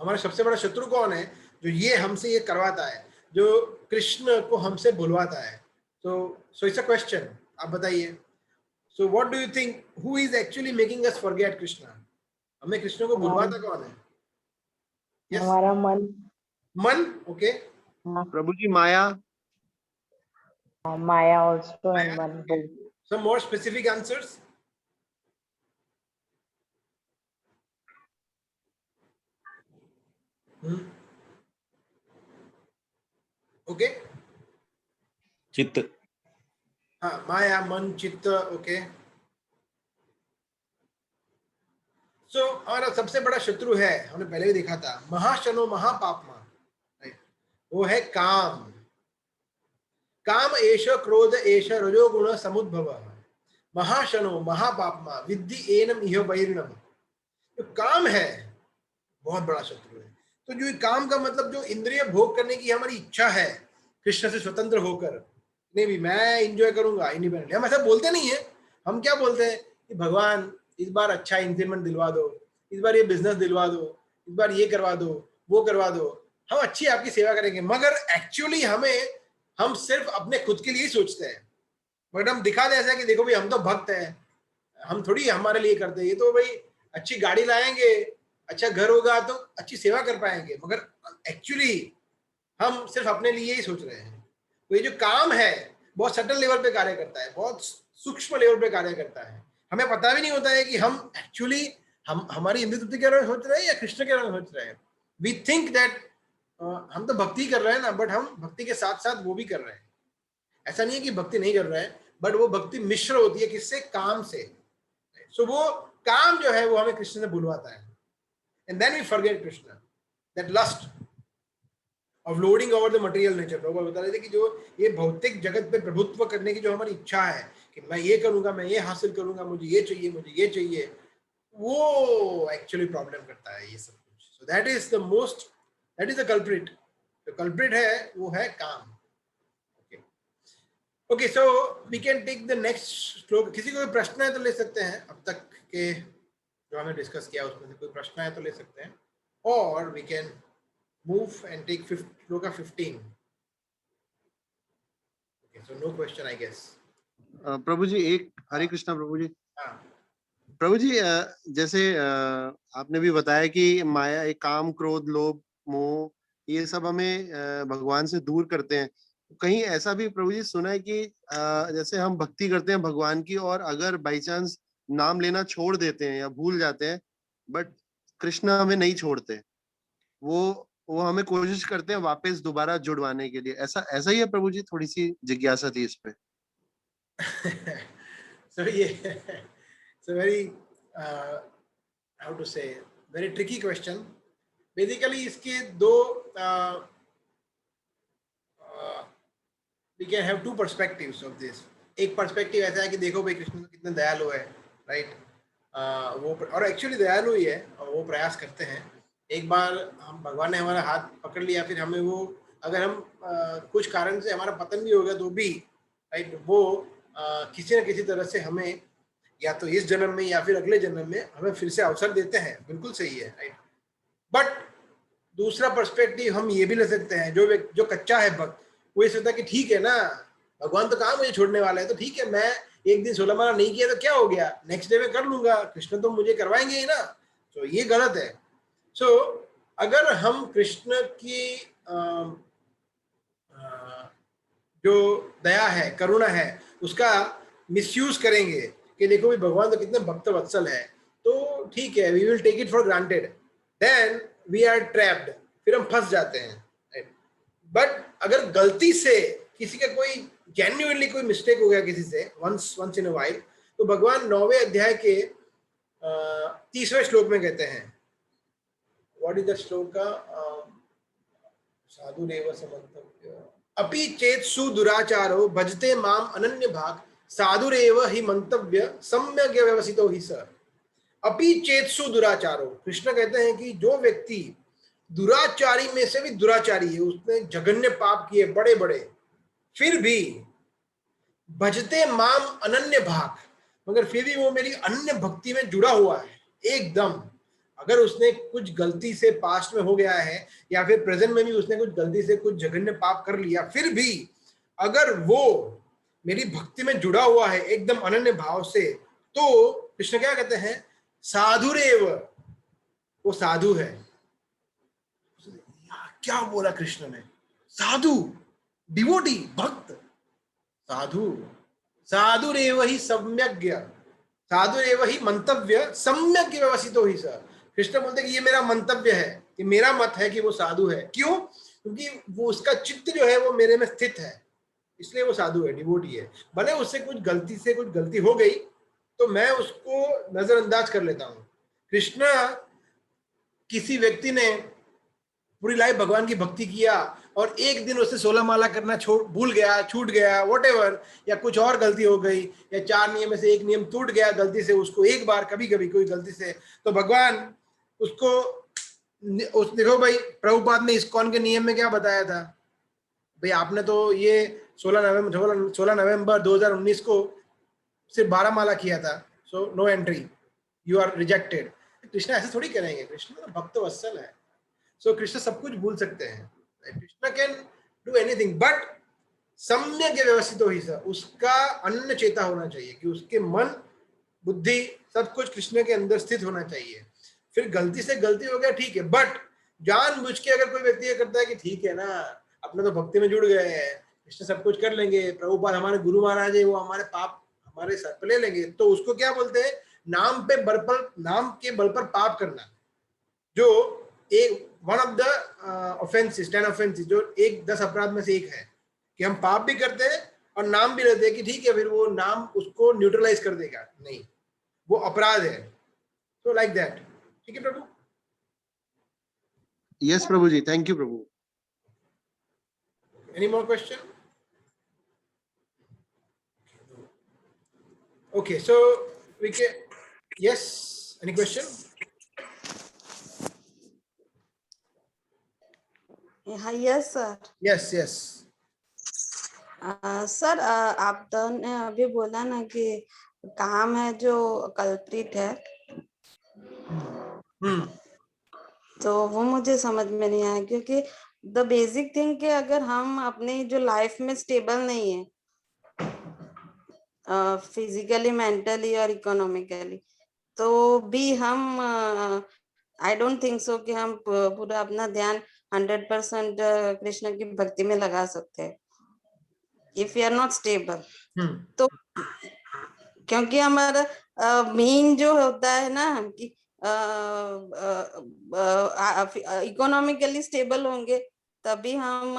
Speaker 1: हमारा सबसे बड़ा शत्रु कौन है? जो ये हमसे ये करवाता है, जो कृष्ण को हमसे भुलवाता है। सो इट्स अ क्वेश्चन, आप बताइए। So what do you think, who is actually making us forget Krishna? हमें कृष्ण को भुलवाता कौन है? यस,
Speaker 3: हमारा मन।
Speaker 1: मन। Okay,
Speaker 4: Prabhu ji maya.
Speaker 3: Maya also
Speaker 1: maya.
Speaker 3: And मन
Speaker 1: Okay.
Speaker 3: Both.
Speaker 1: Some more specific answers. Okay.
Speaker 2: चित्त।
Speaker 1: हाँ, माया, मन, चित्त। ओके। सो हमारा सबसे बड़ा शत्रु है, हमने पहले भी देखा था, महाशनो महापापमा, वो है काम। काम एष क्रोध एष रजोगुण समुद्भव, महाशनो महापापमा विद्धि एनम इह वैरिणम। जो काम है बहुत बड़ा शत्रु है। तो जो काम का मतलब जो इंद्रिय भोग करने की हमारी इच्छा है कृष्ण से स्वतंत्र होकर, नहीं भी मैं एंजॉय करूंगा इंडिपेंडेंटली, हम ऐसा बोलते नहीं है। हम क्या बोलते हैं कि भगवान इस बार अच्छा इंक्रीमेंट दिलवा दो, इस बार ये बिजनेस दिलवा दो, इस बार ये करवा दो, वो करवा दो, हम अच्छी आपकी सेवा करेंगे। मगर एक्चुअली हम सिर्फ अपने खुद के लिए ही सोचते हैं। बट हम दिखा दे ऐसा कि देखो भाई हम तो भक्त हैं, हम थोड़ी हमारे लिए करते हैं। ये तो भाई अच्छी गाड़ी लाएंगे, अच्छा घर होगा तो अच्छी सेवा कर पाएंगे, मगर एक्चुअली हम सिर्फ अपने लिए ही सोच रहे हैं। तो ये जो काम है बहुत सटल लेवल पे कार्य करता है, बहुत सूक्ष्म लेवल पे कार्य करता है। हमें पता भी नहीं होता है कि हम एक्चुअली हमारी इंद्रिय तृप्ति के बारे में सोच रहे हैं या कृष्ण के बारे में सोच रहे हैं। वी थिंक दैट हम तो भक्ति कर रहे हैं ना, बट हम भक्ति के साथ साथ वो भी कर रहे हैं। ऐसा नहीं है कि भक्ति नहीं कर रहे हैं, बट वो भक्ति मिश्र होती है किससे? काम से। सो वो काम जो है वो हमें कृष्ण से भुलवाता है, and then we forget Krishna. That lust of lording over the material nature. प्रभु बता रहे थे कि जो ये भौतिक जगत पे प्रभुत्व करने की जो हमारी इच्छा है कि मैं ये करूंगा, मैं ये हासिल करूंगा, मुझे ये चाहिए, मुझे ये चाहिए, वो एक्चुअली प्रॉब्लम करता है ये सब कुछ। So that is the most, that is the culprit. जो कल्प्रिट है वो है काम। Okay, so we can take the next shloka. किसी को कोई प्रश्न है तो ले सकते हैं, अब तक के जो हमने डिस्कस किया उसमें से कोई प्रश्न है तो ले सकते हैं, और we can move and take shloka 15. Okay, so no question, I guess.
Speaker 4: प्रभु जी एक, हरे कृष्णा प्रभु जी।
Speaker 1: हाँ,
Speaker 4: प्रभु जी जैसे आपने भी बताया कि माया, एक काम, क्रोध, लोभ, मोह, ये सब हमें भगवान से दूर करते हैं। कहीं ऐसा भी प्रभु जी सुना है कि जैसे हम भक्ति करते हैं भगवान की, और अगर बाई चांस नाम लेना छोड़ देते हैं या भूल जाते हैं, बट कृष्ण हमें नहीं छोड़ते, वो हमें कोशिश करते हैं वापस दोबारा जुड़वाने के लिए। ऐसा ही है प्रभु जी? थोड़ी सी जिज्ञासा थी इस पे।
Speaker 1: so yeah, it's a very how to say, very tricky question. Basically इसके दो we can have two perspectives of this. एक पर्सपेक्टिव ऐसा है कि देखो भाई कृष्ण तो कितने दयालु है, राइट? वो और एक्चुअली दयालु ही है, और वो प्रयास करते हैं। एक बार हम भगवान ने हमारा हाथ पकड़ लिया, फिर हमें वो, अगर हम कुछ कारण से हमारा पतन भी हो गया तो भी, राइट, वो किसी न किसी तरह से हमें या तो इस जन्म में या फिर अगले जन्म में हमें फिर से अवसर देते हैं। बिल्कुल सही है, राइट। बट दूसरा पर्सपेक्टिव हम ये भी ले सकते हैं, जो कच्चा है भक्त, वो ये सोचता है कि ठीक है ना, भगवान तो कहाँ मुझे छोड़ने वाला है, तो ठीक है, मैं एक दिन 16 माला नहीं किया तो क्या हो गया, नेक्स्ट डे में कर लूंगा, कृष्ण तो मुझे करवाएंगे ही ना। तो ये गलत है। सो अगर हम कृष्ण की जो दया है, करुणा है, उसका मिसयूज करेंगे कि देखो भाई भगवान तो कितने भक्त वत्सल है, तो ठीक है, we will take it for granted, then we are trapped, फिर हम फंस जाते हैं। बट अगर गलती से किसी का कोई जेन्युइनली कोई मिस्टेक हो गया किसी से वंस इन अ वाइल, तो भगवान 9वें अध्याय के 30वें श्लोक में कहते हैं, व्हाट इज द श्लोक का, साधुरेव समन्तव्य अपि चेत्सु दुराचारो भजते माम अनन्य भाग साधुरेव ही मंतव्य सम्यक व्यवसितो ही स। अपि चेत्सु दुराचारो, कृष्ण कहते हैं कि जो व्यक्ति दुराचारी में से भी दुराचारी है, उसने जघन्य पाप किए बड़े बड़े, फिर भी भजते माम अनन्य भाग, मगर फिर भी वो मेरी अन्य भक्ति में जुड़ा हुआ है एकदम, अगर उसने कुछ गलती से पास्ट में हो गया है या फिर प्रेजेंट में भी उसने कुछ गलती से कुछ जघन्य पाप कर लिया, फिर भी अगर वो मेरी भक्ति में जुड़ा हुआ है एकदम अनन्य भाव से, तो कृष्ण क्या कहते हैं, साधुरेव, वो साधु है। क्या बोला कृष्ण ने, साधु, डिवोटी, भक्त, साधु, साधुरेव ही सम्यज्ञ, साधुरेव ही मंतव्य सम्यक व्यवसितो ही स। कृष्ण बोलते कि ये मेरा मंतव्य है, ये मेरा मत है कि वो साधु है। क्यों? क्योंकि वो उसका चित्त जो है वो मेरे में स्थित है, इसलिए वो साधु है, डिवोटी है। भले उससे कुछ गलती हो गई तो मैं उसको नजरअंदाज कर लेता हूं। कृष्ण, किसी व्यक्ति ने पूरी लाइफ भगवान की भक्ति किया और एक दिन उससे 16 माला करना भूल गया, छूट गया, व्हाटएवर, या कुछ और गलती हो गई, या 4 नियम में से एक नियम टूट गया गलती से उसको एक बार, कभी कभी कोई गलती से, तो भगवान उसको देखो भाई, प्रभुपाद ने इस्कॉन के नियम में क्या बताया था, भाई आपने तो ये 16 नवंबर 2019 को सिर्फ 12 माला किया था, so no entry, you are rejected. Krishna ऐसे थोड़ी करेंगे, कृष्ण तो भक्त वत्सल है। सो कृष्ण सब कुछ भूल सकते हैं, Krishna can do anything, but सम्यक व्यवस्थित हो ही सर, उसका अन्न चेता होना चाहिए कि उसके मन, बुद्धि, सब कुछ कृष्ण के अंदर स्थित होना चाहिए। फिर गलती से गलती हो गया, ठीक है, बट जानबूझ के अगर कोई व्यक्ति ये करता है कि ठीक है ना, अपने तो भक्ति में जुड़ गए हैं, कृष्ण सब कुछ कर लेंगे, प्रभुपाद हमारे गुरु महाराज है, वो हमारे पाप हमारे सर पे ले लेंगे, तो उसको क्या बोलते हैं, नाम के बल पर पाप करना, जो एक one of the offences, 10 offences, जो 10 अपराध में से एक है कि हम पाप भी करते हैं और नाम भी लेते हैं कि ठीक है, फिर वो नाम उसको न्यूट्रलाइज कर देगा, नहीं, वो अपराध है। तो लाइक दैट। ठीक है प्रभु?
Speaker 4: यस प्रभु जी, थैंक यू प्रभु।
Speaker 1: Any more question? Okay, so we can, yes, any question?
Speaker 5: Yes sir.
Speaker 1: Yes yes
Speaker 5: sir, आपने अभी बोला ना कि काम है जो कल्प्रिट है, तो वो मुझे समझ में नहीं आया, क्योंकि द बेसिक थिंग कि अगर हम अपने जो लाइफ में स्टेबल नहीं है, फिजिकली, मेंटली और इकोनॉमिकली, तो भी हम आई डोंट थिंक सो कि हम पूरा अपना ध्यान 100% कृष्ण की भक्ति में लगा सकते हैं, if you are not stable. तो क्योंकि हमारा मेन जो होता है ना कि इकोनॉमिकली स्टेबल होंगे तभी हम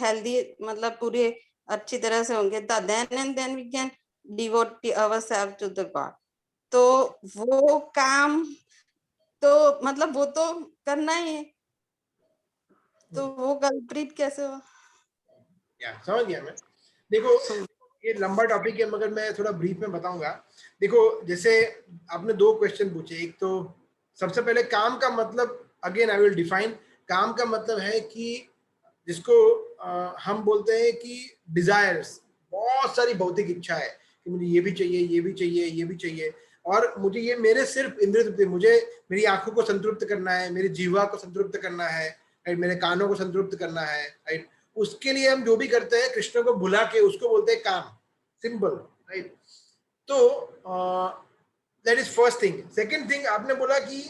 Speaker 5: हेल्दी, मतलब पूरे अच्छी तरह से होंगे, then we can devote ourselves to the god. तो वो काम तो मतलब वो तो करना ही है, तो वो कल्प्रिट कैसे हुआ?
Speaker 1: समझ गया मैं। देखो, ये लंबा टॉपिक है, मगर मैं थोड़ा ब्रीफ में बताऊंगा। देखो, जैसे आपने 2 क्वेश्चन पूछे, एक तो सबसे पहले काम का मतलब, अगेन आई विल डिफाइन, काम का मतलब है कि जिसको हम बोलते हैं कि डिजायर्स, बहुत सारी भौतिक इच्छा है कि मुझे ये भी चाहिए, ये भी चाहिए, ये भी चाहिए, और मुझे ये मेरे सिर्फ इंद्रिय तृप्ति, मुझे मेरी आंखों को संतृप्त करना है, मेरी जीवा को संतृप्त करना है, मेरे कानों को संतृप्त करना है, राइट। उसके लिए हम जो भी करते हैं कृष्ण को भुला के उसको बोलते हैं काम, सिंपल, राइट। तो that is first thing. Second thing, आपने बोला कि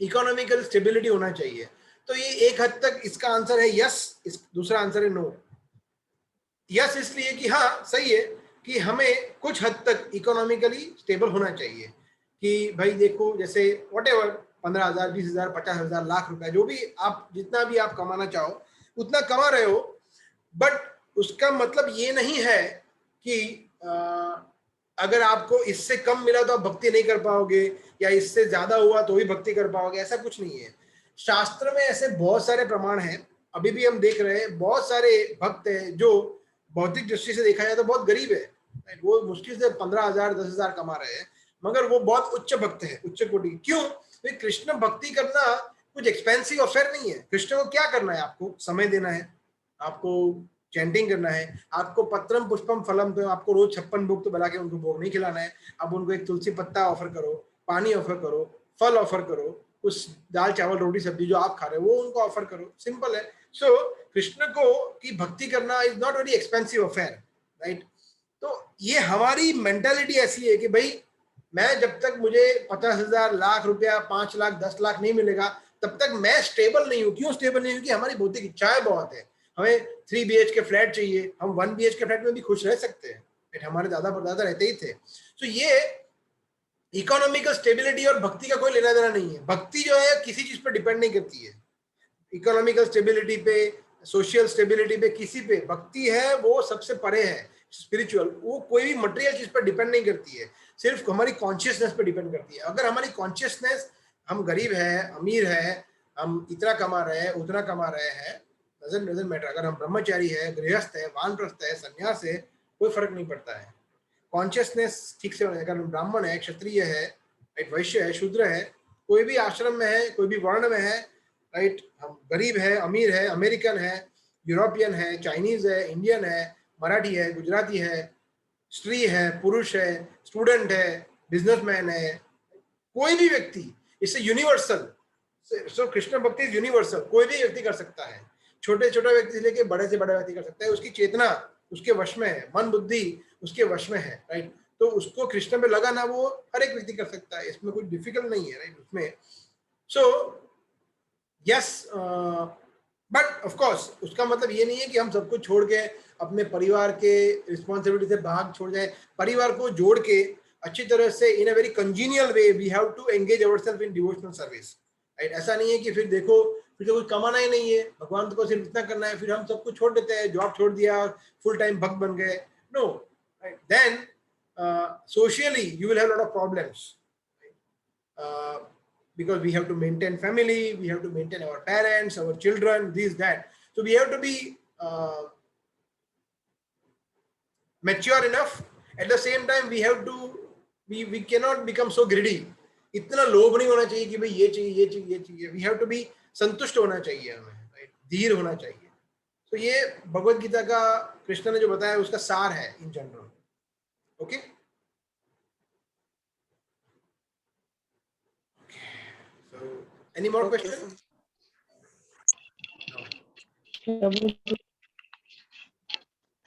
Speaker 1: इकोनॉमिकल स्टेबिलिटी होना चाहिए, तो ये एक हद तक इसका आंसर है यस, दूसरा आंसर है नो। यस इसलिए कि हाँ सही है कि हमें कुछ हद तक इकोनॉमिकली स्टेबल होना चाहिए, कि भाई देखो, जैसे व्हाटएवर 15,000, 20,000, 50,000, लाख रुपए, जो भी आप, जितना भी आप कमाना चाहो उतना कमा रहे हो, बट उसका मतलब ये नहीं है कि अगर आपको इससे कम मिला तो आप भक्ति नहीं कर पाओगे, या इससे ज्यादा हुआ तो ही भक्ति कर पाओगे, ऐसा कुछ नहीं है। शास्त्र में ऐसे बहुत सारे प्रमाण हैं, अभी भी हम देख रहे हैं बहुत सारे भक्त हैं जो भौतिक दृष्टि से देखा जाए तो बहुत गरीब है, वो मुश्किल से 15,000, 10,000 कमा रहे हैं, मगर वो बहुत उच्च भक्त है, उच्च कोटि। क्यों? कृष्ण भक्ति करना कुछ एक्सपेंसिव अफेयर नहीं है। कृष्ण को क्या करना है? आपको समय देना है, आपको चैंटिंग करना है, आपको पत्रम पुष्पम फलम, तो आपको रोज 56 भोग तो बना के उनको भोग नहीं खिलाना है, अब उनको एक तुलसी पत्ता ऑफर करो, पानी ऑफर करो, फल ऑफर करो, कुछ दाल चावल रोटी सब्जी जो आप खा रहे हो वो उनको ऑफर करो, सिंपल है। सो कृष्ण को की भक्ति करना is not very expensive affair, right. तो ये हमारी मेंटालिटी ऐसी है कि भाई मैं जब तक मुझे 50,000 लाख रुपया 5 लाख 10 लाख नहीं मिलेगा तब तक मैं स्टेबल नहीं हूँ। क्यों स्टेबल नहीं हूँ? कि हमारी भौतिक इच्छाएं बहुत है। हमें 3 BHK फ्लैट चाहिए, हम 1 BHK फ्लैट में भी खुश रह सकते हैं, हमारे दादा परदादा रहते ही थे। तो ये इकोनॉमिकल स्टेबिलिटी और भक्ति का कोई लेना देना नहीं है। भक्ति जो है किसी चीज पर डिपेंड नहीं करती है, इकोनॉमिकल स्टेबिलिटी पे, सोशल स्टेबिलिटी पे, किसी पे। भक्ति है वो सबसे परे है, स्पिरिचुअल, वो कोई भी मटेरियल चीज पर डिपेंड नहीं करती है, सिर्फ हमारी कॉन्शियसनेस पे डिपेंड करती है। अगर हमारी कॉन्शियसनेस, हम गरीब है अमीर है, हम इतना कमा रहे हैं उतना कमा रहे हैं, डजंट मैटर। अगर हम ब्रह्मचारी है, गृहस्थ है, वानप्रस्थ है, संन्यास है, कोई फर्क नहीं पड़ता है। कॉन्शियसनेस ठीक से, अगर ब्राह्मण है, क्षत्रिय है, वैश्य है, शूद्र है, कोई भी आश्रम में है, कोई भी वर्ण में है, राइट, हम गरीब है अमीर है, अमेरिकन है, यूरोपियन है, चाइनीज है, इंडियन है, मराठी है, गुजराती है, स्त्री है, पुरुष है, स्टूडेंट है, बिजनेसमैन है, कोई भी व्यक्ति, इससे यूनिवर्सल। सो कृष्ण भक्ति इज यूनिवर्सल, कोई भी व्यक्ति कर सकता है, छोटे छोटे व्यक्ति से लेके बड़े से बड़ा व्यक्ति कर सकता है। उसकी चेतना उसके वश में है, मन बुद्धि उसके वश में है, राइट। तो उसको कृष्ण में लगाना वो हर एक व्यक्ति कर सकता है, इसमें कुछ डिफिकल्ट नहीं है, राइट, उसमें। So yes, but of course उसका मतलब ये नहीं है कि हम सब कुछ छोड़ के अपने परिवार के रिस्पॉन्सिबिलिटी से भाग छोड़ जाए। परिवार को जोड़ के अच्छी तरह से in a very congenial way we have to engage ourselves in devotional service, right. ऐसा नहीं है कि फिर देखो फिर तो कुछ कमाना ही नहीं है, भगवान को सिर्फ इतना करना है, फिर हम सब कुछ छोड़ देते हैं, जॉब छोड़ दिया, फुल टाइम भक्त बन गए। No, right, then socially you will have a lot of problems, because we have to maintain family, we have to maintain our parents, our children, this that. So we have to be mature enough. At the same time we have to, we cannot become so greedy. इतना लोभ नहीं होना चाहिए कि भाई ये चाहिए ये चाहिए ये चाहिए। वी हैव टू बी संतुष्ट होना चाहिए हमें, राइट, धीर होना चाहिए। तो ये भगवत गीता का कृष्ण ने जो बताया उसका सार है in general. Okay, so any more
Speaker 5: Okay,
Speaker 1: question?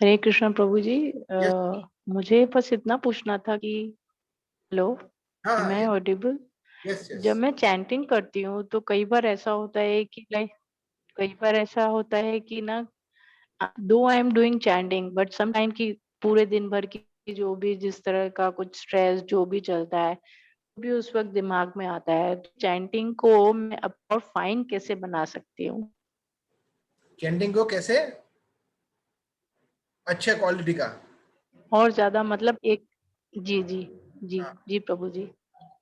Speaker 3: Hare Krishna Prabhu ji,
Speaker 1: Yes.
Speaker 3: मुझे बस इतना पूछना था कि हेलो,
Speaker 1: हाँ,
Speaker 3: मैं ऑडिबल?
Speaker 1: yes, yes.
Speaker 3: जब मैं चैंटिंग करती हूँ तो कई बार ऐसा होता है कि ना, though I am doing chanting but some time की पूरे दिन भर की जो भी जिस तरह का कुछ स्ट्रेस जो भी चलता है भी उस वक्त दिमाग में आता है। चैंटिंग को मैं अप और फाइन कैसे बना सकती हूँ?
Speaker 1: चैंटिंग को कैसे अच्छा क्वालिटी का
Speaker 3: और ज्यादा मतलब एक, जी जी जी
Speaker 1: हाँ।
Speaker 3: जी प्रभु जी।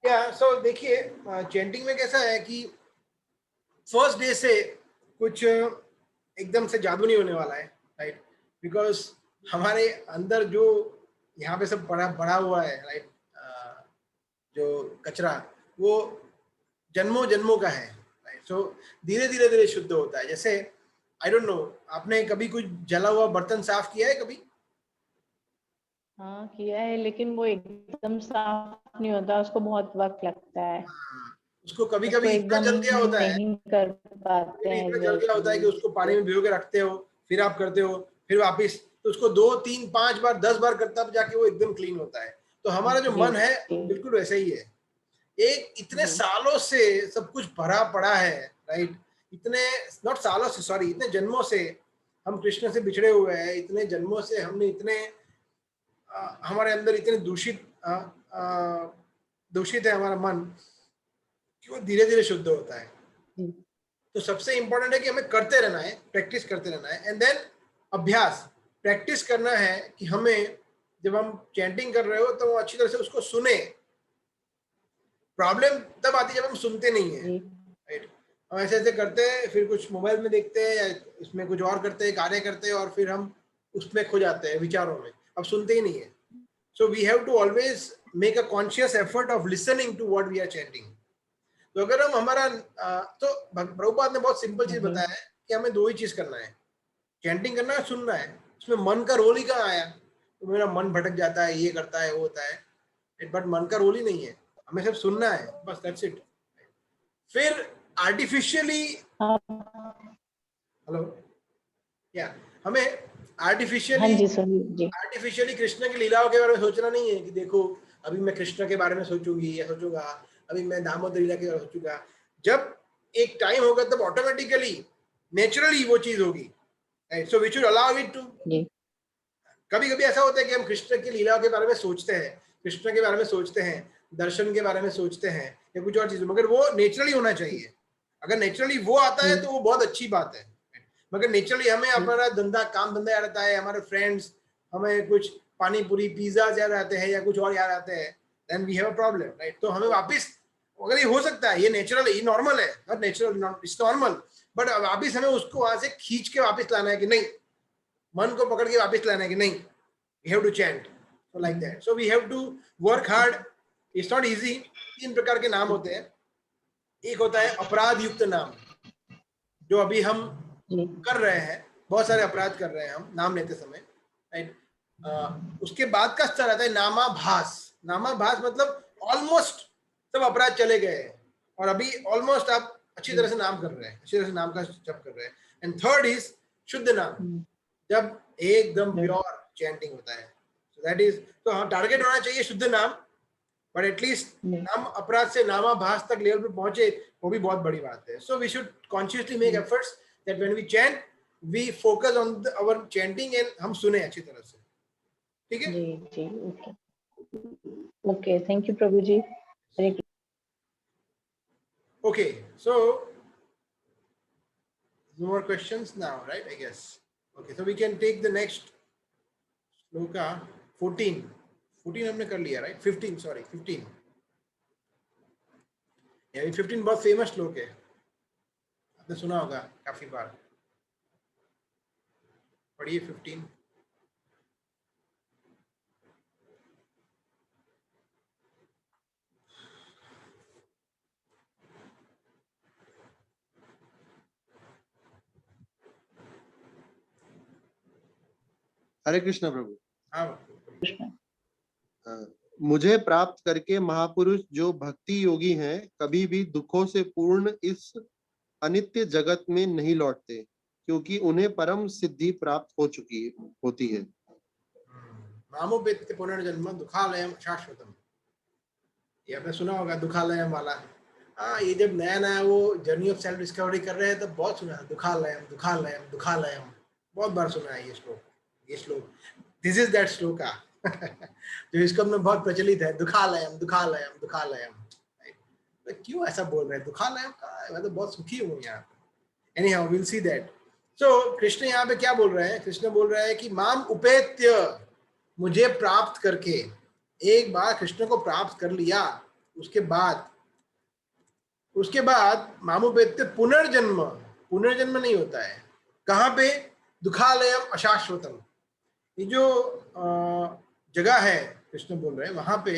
Speaker 1: या सो देखिए, चैंटिंग में कैसा है कि फर्स्ट डे से कुछ एकदम से जादू नहीं होने वाला है, राइट, बिकॉज हमारे अंदर जो यहाँ पे सब पड़ा हुआ है, राइट, जो कचरा वो जन्मों जन्मों का है, राइट। सो धीरे धीरे धीरे शुद्ध होता है। जैसे आई डोंट नो, आपने कभी कुछ जला हुआ बर्तन साफ किया है कभी?
Speaker 3: हाँ किया है, लेकिन वो एकदम साफ नहीं होता, उसको बहुत वक्त लगता है।
Speaker 1: उसको कभी
Speaker 3: उसको
Speaker 1: कभी इतना
Speaker 3: एकदम
Speaker 1: जल गया होता है,
Speaker 3: नहीं कर पाते हैं
Speaker 1: इतना जल गया होता है कि उसको पानी में भिगो के रखते हो, फिर आप करते हो, फिर वापिस, तो उसको 2 3 5 बार 10 बार करता जाके वो एकदम क्लीन होता है। तो हमारा जो मन है बिल्कुल वैसा ही है। एक इतने सालों से सब कुछ भरा पड़ा है, राइट, इतने नॉट सालों से, सॉरी, इतने जन्मों से हम कृष्ण से बिछड़े हुए हैं, इतने जन्मों से हमने इतने हमारे अंदर इतने दूषित है हमारा मन कि वो धीरे धीरे शुद्ध होता है। तो सबसे इंपॉर्टेंट है कि हमें करते रहना है, प्रैक्टिस करते रहना है, एंड देन अभ्यास, प्रैक्टिस करना है कि हमें जब हम चैंटिंग कर रहे हो तो वो अच्छी तरह से उसको सुने। प्रॉब्लम तब आती है जब हम सुनते नहीं है, राइट। हम ऐसे ऐसे करते हैं, फिर कुछ मोबाइल में देखते हैं या इसमें कुछ और करते हैं, कार्य करते हैं, और फिर हम उसमें खो जाते हैं विचारों में, अब सुनते ही नहीं है। So we have to always make a conscious effort of listening to what we are chanting. तो अगर हम हमारा तो प्रभुपाद ने बहुत सिंपल चीज बताया है कि हमें 2 ही चीज करना है, चैंटिंग करना है, सुनना है। उसमें मन का रोल ही कहाँ आया? तो मेरा मन भटक जाता है, ये करता है वो होता है, बट मन का रोल ही नहीं है, हमें सिर्फ सुनना है, बस दैट्स इट। फिर आर्टिफिशियली, हेलो, या हमें
Speaker 3: हाँ
Speaker 1: आर्टिफिशियली
Speaker 3: जी सुनिए जी।
Speaker 1: आर्टिफिशियली कृष्ण की लीलाओं के बारे में सोचना नहीं है कि देखो अभी मैं कृष्ण के बारे में सोचूंगी या सोचूंगा, अभी मैं दामोदर लीला के बारे में सोचूंगा। जब एक टाइम होगा तब ऑटोमेटिकली नेचुरली वो चीज होगी, right? So we should allow it to.
Speaker 3: जी
Speaker 1: कभी कभी ऐसा होता है कि हम कृष्ण की लीलाओं के बारे में सोचते हैं, कृष्ण के बारे में सोचते हैं, दर्शन के बारे में सोचते हैं या कुछ और चीज, मगर वो नेचुरली होना चाहिए। अगर नेचुरली वो आता है तो वो बहुत अच्छी बात है। मगर नेचुरली हमें हमारा धंधा, काम धंधा याद आता है, हमारे फ्रेंड्स, हमें कुछ पानी पूरी पिज्जा याद आते हैं या कुछ और याद आते हैं, then we have a problem, right? तो हमें वापस, अगर ये हो सकता है, ये नेचुरल, ये नॉर्मल है, not natural, not it's normal, but वापस हमें उसको वहां से खींच के वापस लाना है कि नहीं, मन को पकड़ के वापस लाना है कि नहीं, we have to chant, so like that, so we have to work hard, it's not easy। 3 प्रकार के नाम होते हैं। एक होता है अपराध युक्त नाम, जो अभी हम
Speaker 3: जी
Speaker 1: कर रहे हैं, बहुत सारे अपराध कर रहे हैं हम नाम लेते समय, राइट? उसके बाद का स्तर आता है नामाभास। नामाभास मतलब ऑलमोस्ट सब अपराध चले गए हैं और अभी ऑलमोस्ट आप अच्छी तरह से नाम कर रहे हैं, अच्छी तरह से नाम का जप कर रहे हैं। एंड थर्ड इज शुद्ध नाम, जब एकदम प्योर चैंटिंग होता है। सो दैट इज, तो हाँ, टारगेट होना चाहिए शुद्ध नाम, बट एटलीस्ट नाम अपराध से नामाभास तक लेवल पे पहुंचे, वो भी बहुत बड़ी बात है। So we should consciously make efforts that when we chant we focus on our chanting and हम सुने अच्छी तरह से, ठीक है?
Speaker 3: जी जी ओके ओके, थैंक यू प्रभु जी। Hare
Speaker 1: Okay, so no more questions now, right? I guess. Okay, so we can take the next shloka 14 हमने कर लिया, right? 15, sorry, 15। ये 15 बहुत फेमस श्लोक है, आपने सुना होगा काफी बार। पढ़िए 15।
Speaker 4: हरे कृष्ण प्रभु।
Speaker 1: हाँ,
Speaker 3: कृष्ण।
Speaker 4: मुझे प्राप्त करके महापुरुष जो भक्ति योगी हैं कभी भी दुखों से पूर्ण इस अनित्य जगत में नहीं लौटते, क्योंकि उन्हें परम सिद्धि प्राप्त हो चुकी होती है।
Speaker 1: मामोपेत्य पुनर्जन्म दुखालयम शाश्वतम, ये आपने सुना होगा दुखालयम वाला। हाँ, ये जब नया नया वो जर्नी ऑफ सेल्फ डिस्कवरी कर रहे हैं तब बहुत सुना है, दुखालयम दुखालयम दुखालयम, बहुत बार सुना है ये श्लोक। दिस इज दैट श्लोका जो इसको में बहुत प्रचलित है, दुखालयम दुखालयम दुखालयम। तो क्यों ऐसा बोल रहे हैं दुखालयम का? मैं तो बहुत सुखी हूँ यहाँ। Anyhow we will see that. So Krishna यहाँ पे क्या बोल रहे हैं? कृष्ण बोल रहे हैं कि माम उपेत्य, मुझे प्राप्त करके, एक बार कृष्ण को प्राप्त कर लिया, उसके बाद मामुपेत्य पुनर्जन्म नहीं होता है। कहाँ पे? दुखालयम अशाश्वतम, ये जो जगह है कृष्ण बोल रहे हैं वहां पे,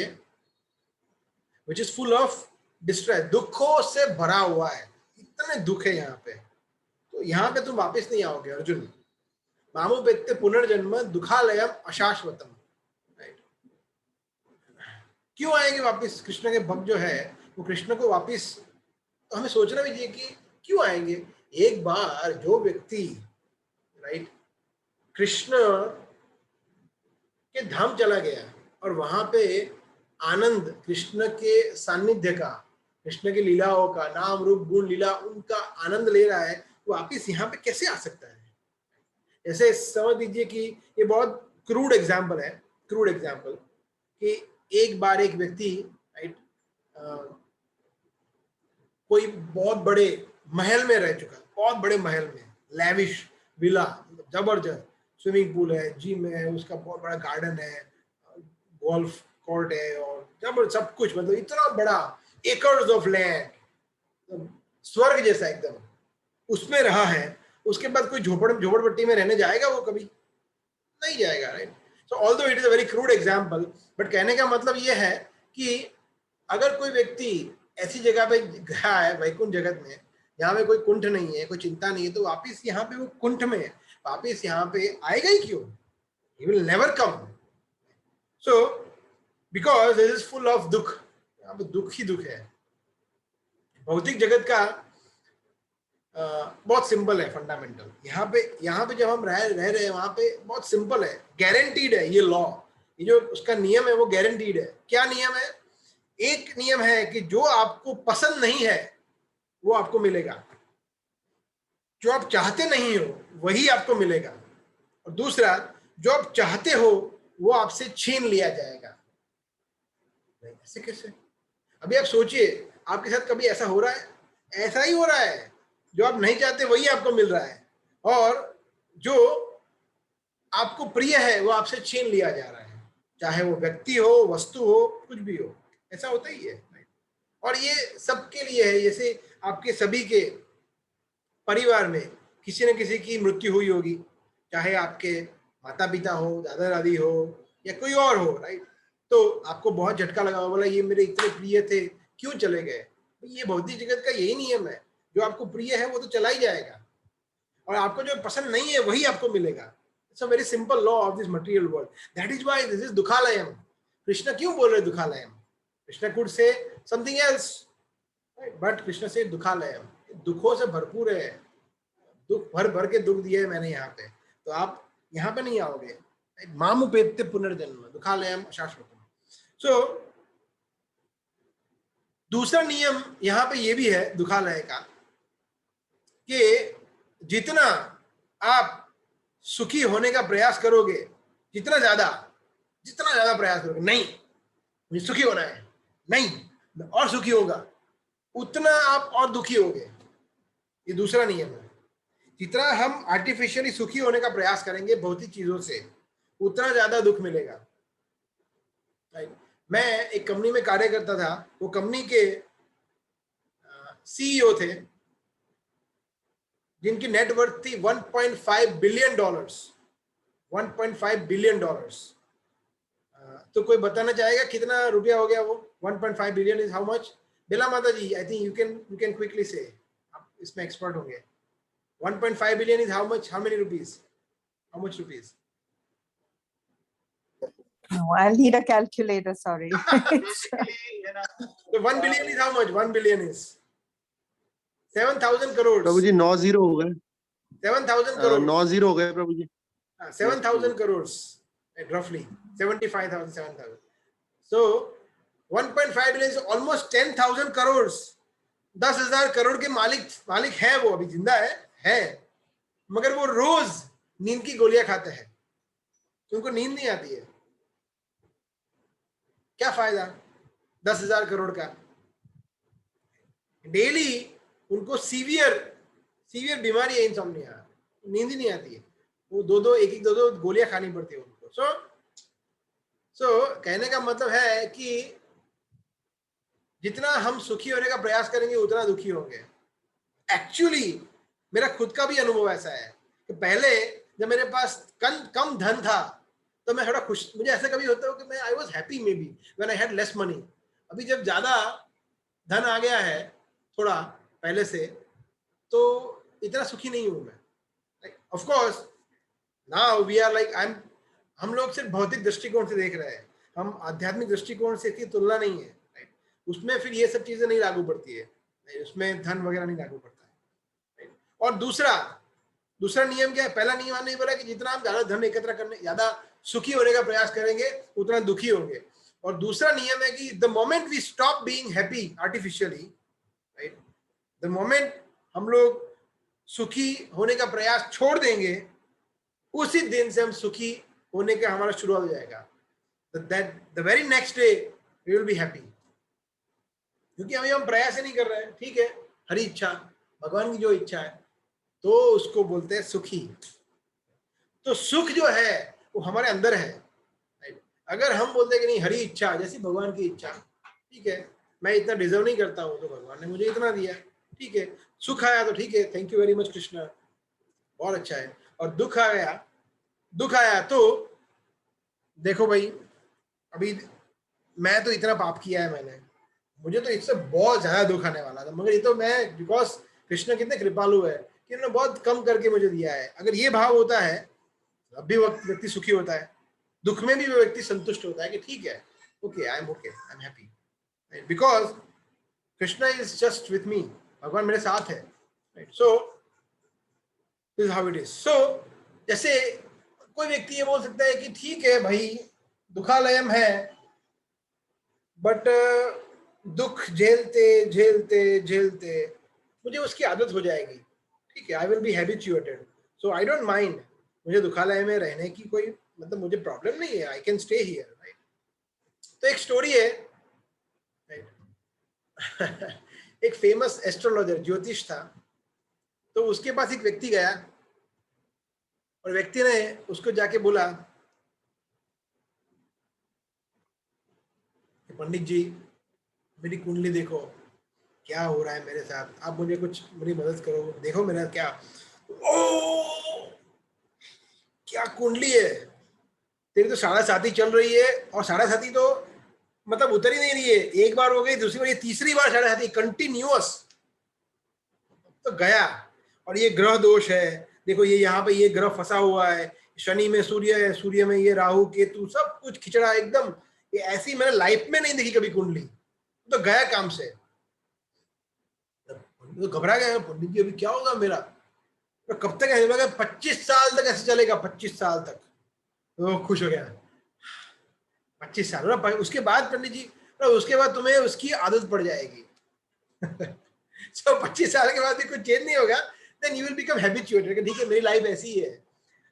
Speaker 1: which is full of distress, दुखों से भरा हुआ है, इतने दुख है यहाँ पे, तो यहाँ पे तुम वापस नहीं आओगे अर्जुन। मामुपेत्य पुनर्जन्म दुखालयम अशाश्वतम, राइट? क्यों आएंगे वापस? कृष्ण के भक्त जो है वो कृष्ण को वापस, तो हमें सोचना भी चाहिए कि क्यों आएंगे। एक बार जो व्यक्ति, राइट, कृष्ण के धाम चला गया और वहां पे आनंद, कृष्ण के सानिध्य का, कृष्ण की लीलाओं का, नाम रूप गुण लीला, उनका आनंद ले रहा है, तो वापिस यहाँ पे कैसे आ सकता है? ऐसे समझ लीजिए कि ये बहुत क्रूड एग्जाम्पल है, कि एक बार एक व्यक्ति, राइट, कोई बहुत बड़े महल में रह चुका, बहुत बड़े महल में, लैविश विला, जबरदस्त स्विमिंग पूल है, जिम है, उसका बहुत बड़ा गार्डन है, गोल्फ कोर्ट है और जब सब कुछ, मतलब इतना बड़ा, एकर्स ऑफ लैंड, स्वर्ग जैसा एकदम, उसमें रहा है। उसके बाद कोई झोपड़पट्टी में रहने जाएगा? वो कभी नहीं जाएगा, right? So although it is a very crude example, but कहने का मतलब ये है कि अगर कोई व्यक्ति ऐसी जगह पे गया है वैकुंठ जगत में, जहाँ पे कोई कुंठ नहीं है, कोई चिंता नहीं है, तो वापिस यहाँ पे वो कुंठ में वापिस यहाँ पे आएगा ही क्यों? He will never come. So because this is full of दुख, यहाँ पे दुख ही दुख है। भौतिक जगत का बहुत सिंपल है, फंडामेंटल। यहाँ पे जब हम रह रहे हैं वहां पे बहुत सिंपल है, गारंटीड है ये लॉ, ये जो उसका नियम है वो गारंटीड है। क्या नियम है? एक नियम है कि जो आपको पसंद नहीं है वो आपको मिलेगा, जो आप चाहते नहीं हो वही आपको मिलेगा, और दूसरा जो आप चाहते हो वो आपसे छीन लिया जाएगा। ऐसे कैसे? अभी आप सोचिए, आपके साथ कभी ऐसा हो रहा है? ऐसा ही हो रहा है, जो आप नहीं चाहते वही आपको मिल रहा है, और जो आपको प्रिय है वो आपसे छीन लिया जा रहा है, चाहे वो व्यक्ति हो, वस्तु हो, कुछ भी हो। ऐसा होता ही है। और ये सबके लिए है। जैसे आपके सभी के परिवार में किसी न किसी की मृत्यु हुई होगी, चाहे आपके माता पिता हो, दादा दादी हो, या कोई और हो, राइट? तो आपको बहुत झटका लगा होगा, बोला ये मेरे इतने प्रिय थे, क्यों चले गए? ये भौतिक जगत का यही नियम है, जो आपको प्रिय है वो तो चला ही जाएगा, और आपको जो पसंद नहीं है वही आपको मिलेगा। It's a very simple law of this material world. That is why this is दुखालयम। कृष्ण क्यों बोल रहे दुखालयम? Krishna could say something else, but Krishna say दुखालयम, दुखों से भरपूर है, दुख भर भर के दुख दिए है मैंने यहाँ पे, तो आप यहाँ पे नहीं आओगे। मामुपेत्य पुनर्जन्म दुखालयम शाश्वतम। सो दूसरा नियम यहाँ पे ये भी है दुखालय का, कि जितना आप सुखी होने का प्रयास करोगे, जितना ज्यादा प्रयास करोगे, नहीं मुझे सुखी होना है, नहीं मैं और सुखी होगा, उतना आप और दुखी होगे। ये दूसरा नियम है। जितना हम आर्टिफिशियली सुखी होने का प्रयास करेंगे भौतिक चीजों से, उतना ज्यादा दुख मिलेगा। मैं एक कंपनी में कार्य करता था, वो कंपनी के सीईओ थे जिनकी नेटवर्थ थी $1.5 बिलियन। 1.5 billion dollars. तो कोई बताना चाहेगा कितना रुपया हो गया वो? 1.5 billion is how much? Bila माता जी, I think you can quickly say, आप इसमें एक्सपर्ट होंगे। 1.5 billion is how much? How many rupees? How much rupees?
Speaker 6: No, I'll need a calculator, sorry.
Speaker 1: So 1 billion is how much? 1 billion is 7,000 crores.
Speaker 4: प्रभु जी 9 0 हो गए।
Speaker 1: 7,000 crores.
Speaker 4: 9 0 हो गए प्रभु जी।
Speaker 1: 7,000 crores, roughly 75,000, 7,000. So 1.5 billion is almost 10,000 crores. 10,000 crore के मालिक है वो, अभी जिंदा है, मगर वो रोज नींद की गोलियां खाते हैं, उनको नींद नहीं आती है। क्या फायदा 10,000 करोड़ का? डेली उनको सीवियर बीमारी है, इंसोम्निया, नींद ही नहीं आती है, वो एक दो गोलियां खानी पड़ती है उनको। सो कहने का मतलब है कि जितना हम सुखी होने का प्रयास करेंगे उतना दुखी होंगे। एक्चुअली मेरा खुद का भी अनुभव ऐसा है कि पहले जब मेरे पास कम धन था तो मैं थोड़ा खुश, मुझे ऐसा कभी होता है कि मैं I was happy may be when I had less money. अभी जब ज्यादा धन आ गया है थोड़ा पहले से, तो इतना सुखी नहीं हूं मैं। Of course now we are like हम लोग सिर्फ भौतिक दृष्टिकोण से देख रहे हैं, हम आध्यात्मिक दृष्टिकोण से इसकी तुलना नहीं है, राइट? उसमें फिर ये सब चीजें नहीं लागू पड़ती है, उसमें धन वगैरह नहीं लागू पड़ता है। और दूसरा नियम क्या है? पहला नियम नहीं बोला कि जितना हम ज्यादा धन एकत्र करने, ज्यादा सुखी होने का प्रयास करेंगे उतना दुखी होंगे। और दूसरा नियम है कि the moment we stop being happy artificially, right, the moment हम लोग सुखी होने का प्रयास छोड़ देंगे, उसी दिन से हम सुखी होने का हमारा शुरू हो जाएगा। The very next day we will be happy, क्योंकि अभी हम प्रयास ही नहीं कर रहे हैं। ठीक है, हरी इच्छा, भगवान की जो इच्छा है, तो उसको बोलते हैं सुखी। तो सुख जो है वो हमारे अंदर है। अगर हम बोलते हैं कि नहीं, हरी इच्छा जैसी भगवान की इच्छा, ठीक है, मैं इतना डिजर्व नहीं करता हूँ तो भगवान ने मुझे इतना दिया, ठीक है, सुख आया तो ठीक है, thank you very much Krishna, बहुत अच्छा है। और दुख आया तो देखो भाई, अभी मैं तो इतना पाप किया है मैंने, मुझे तो इससे बहुत ज्यादा दुख आने वाला था, मगर ये तो मैं, बिकॉज कृष्ण कितने कृपालु है कि उन्होंने बहुत कम करके मुझे दिया है। अगर ये भाव होता है अब भी व्यक्ति सुखी होता है, दुख में भी व्यक्ति संतुष्ट होता है कि ठीक है, okay, I am happy, because Krishna is just with me, भगवान मेरे साथ है, right? So this how it is. सो जैसे कोई व्यक्ति ये बोल सकता है कि ठीक है भाई, दुखालयम है, बट दुख झेलते झेलते झेलते मुझे उसकी आदत हो जाएगी, ठीक है, I will be habituated, so I don't mind, मुझे दुखालय में रहने की कोई मतलब मुझे प्रॉब्लम नहीं है, I can stay here, right? तो एक स्टोरी है, राइट? एक फेमस एस्ट्रोलॉजर, ज्योतिष था, तो उसके पास एक व्यक्ति गया और व्यक्ति ने उसको जाके बोला, पंडित जी मेरी कुंडली देखो, क्या हो रहा है मेरे साथ, आप मुझे कुछ मेरी मदद करो, देखो मेरा क्या, ओ क्या कुंडली है तेरी, तो 7.5 चल रही है, और 7.5 तो मतलब उतर ही नहीं रही है, एक बार हो गई, दूसरी बार, ये तीसरी बार 7.5 कंटिन्यूअस. तो गया, और ये ग्रह दोष है, देखो ये यहाँ पे ये ग्रह फंसा हुआ है, शनि में सूर्य है, सूर्य में ये राहु केतु, सब कुछ खिचड़ा एकदम, ये ऐसी मैंने लाइफ में नहीं देखी कभी कुंडली. तो गया काम से, तो घबरा गया, पंडित जी अभी क्या होगा मेरा, तो कब तक ऐसे लगा, 25 साल तक ऐसे चलेगा, 25 साल तक. तो खुश हो गया, 25 साल ना, उसके बाद पंडित जी, उसके बाद तुम्हें उसकी आदत पड़ जाएगी. सो 25 साल के बाद भी कुछ चेंज नहीं होगा, then you will become habituated, ठीक है मेरी लाइफ ऐसी ही है.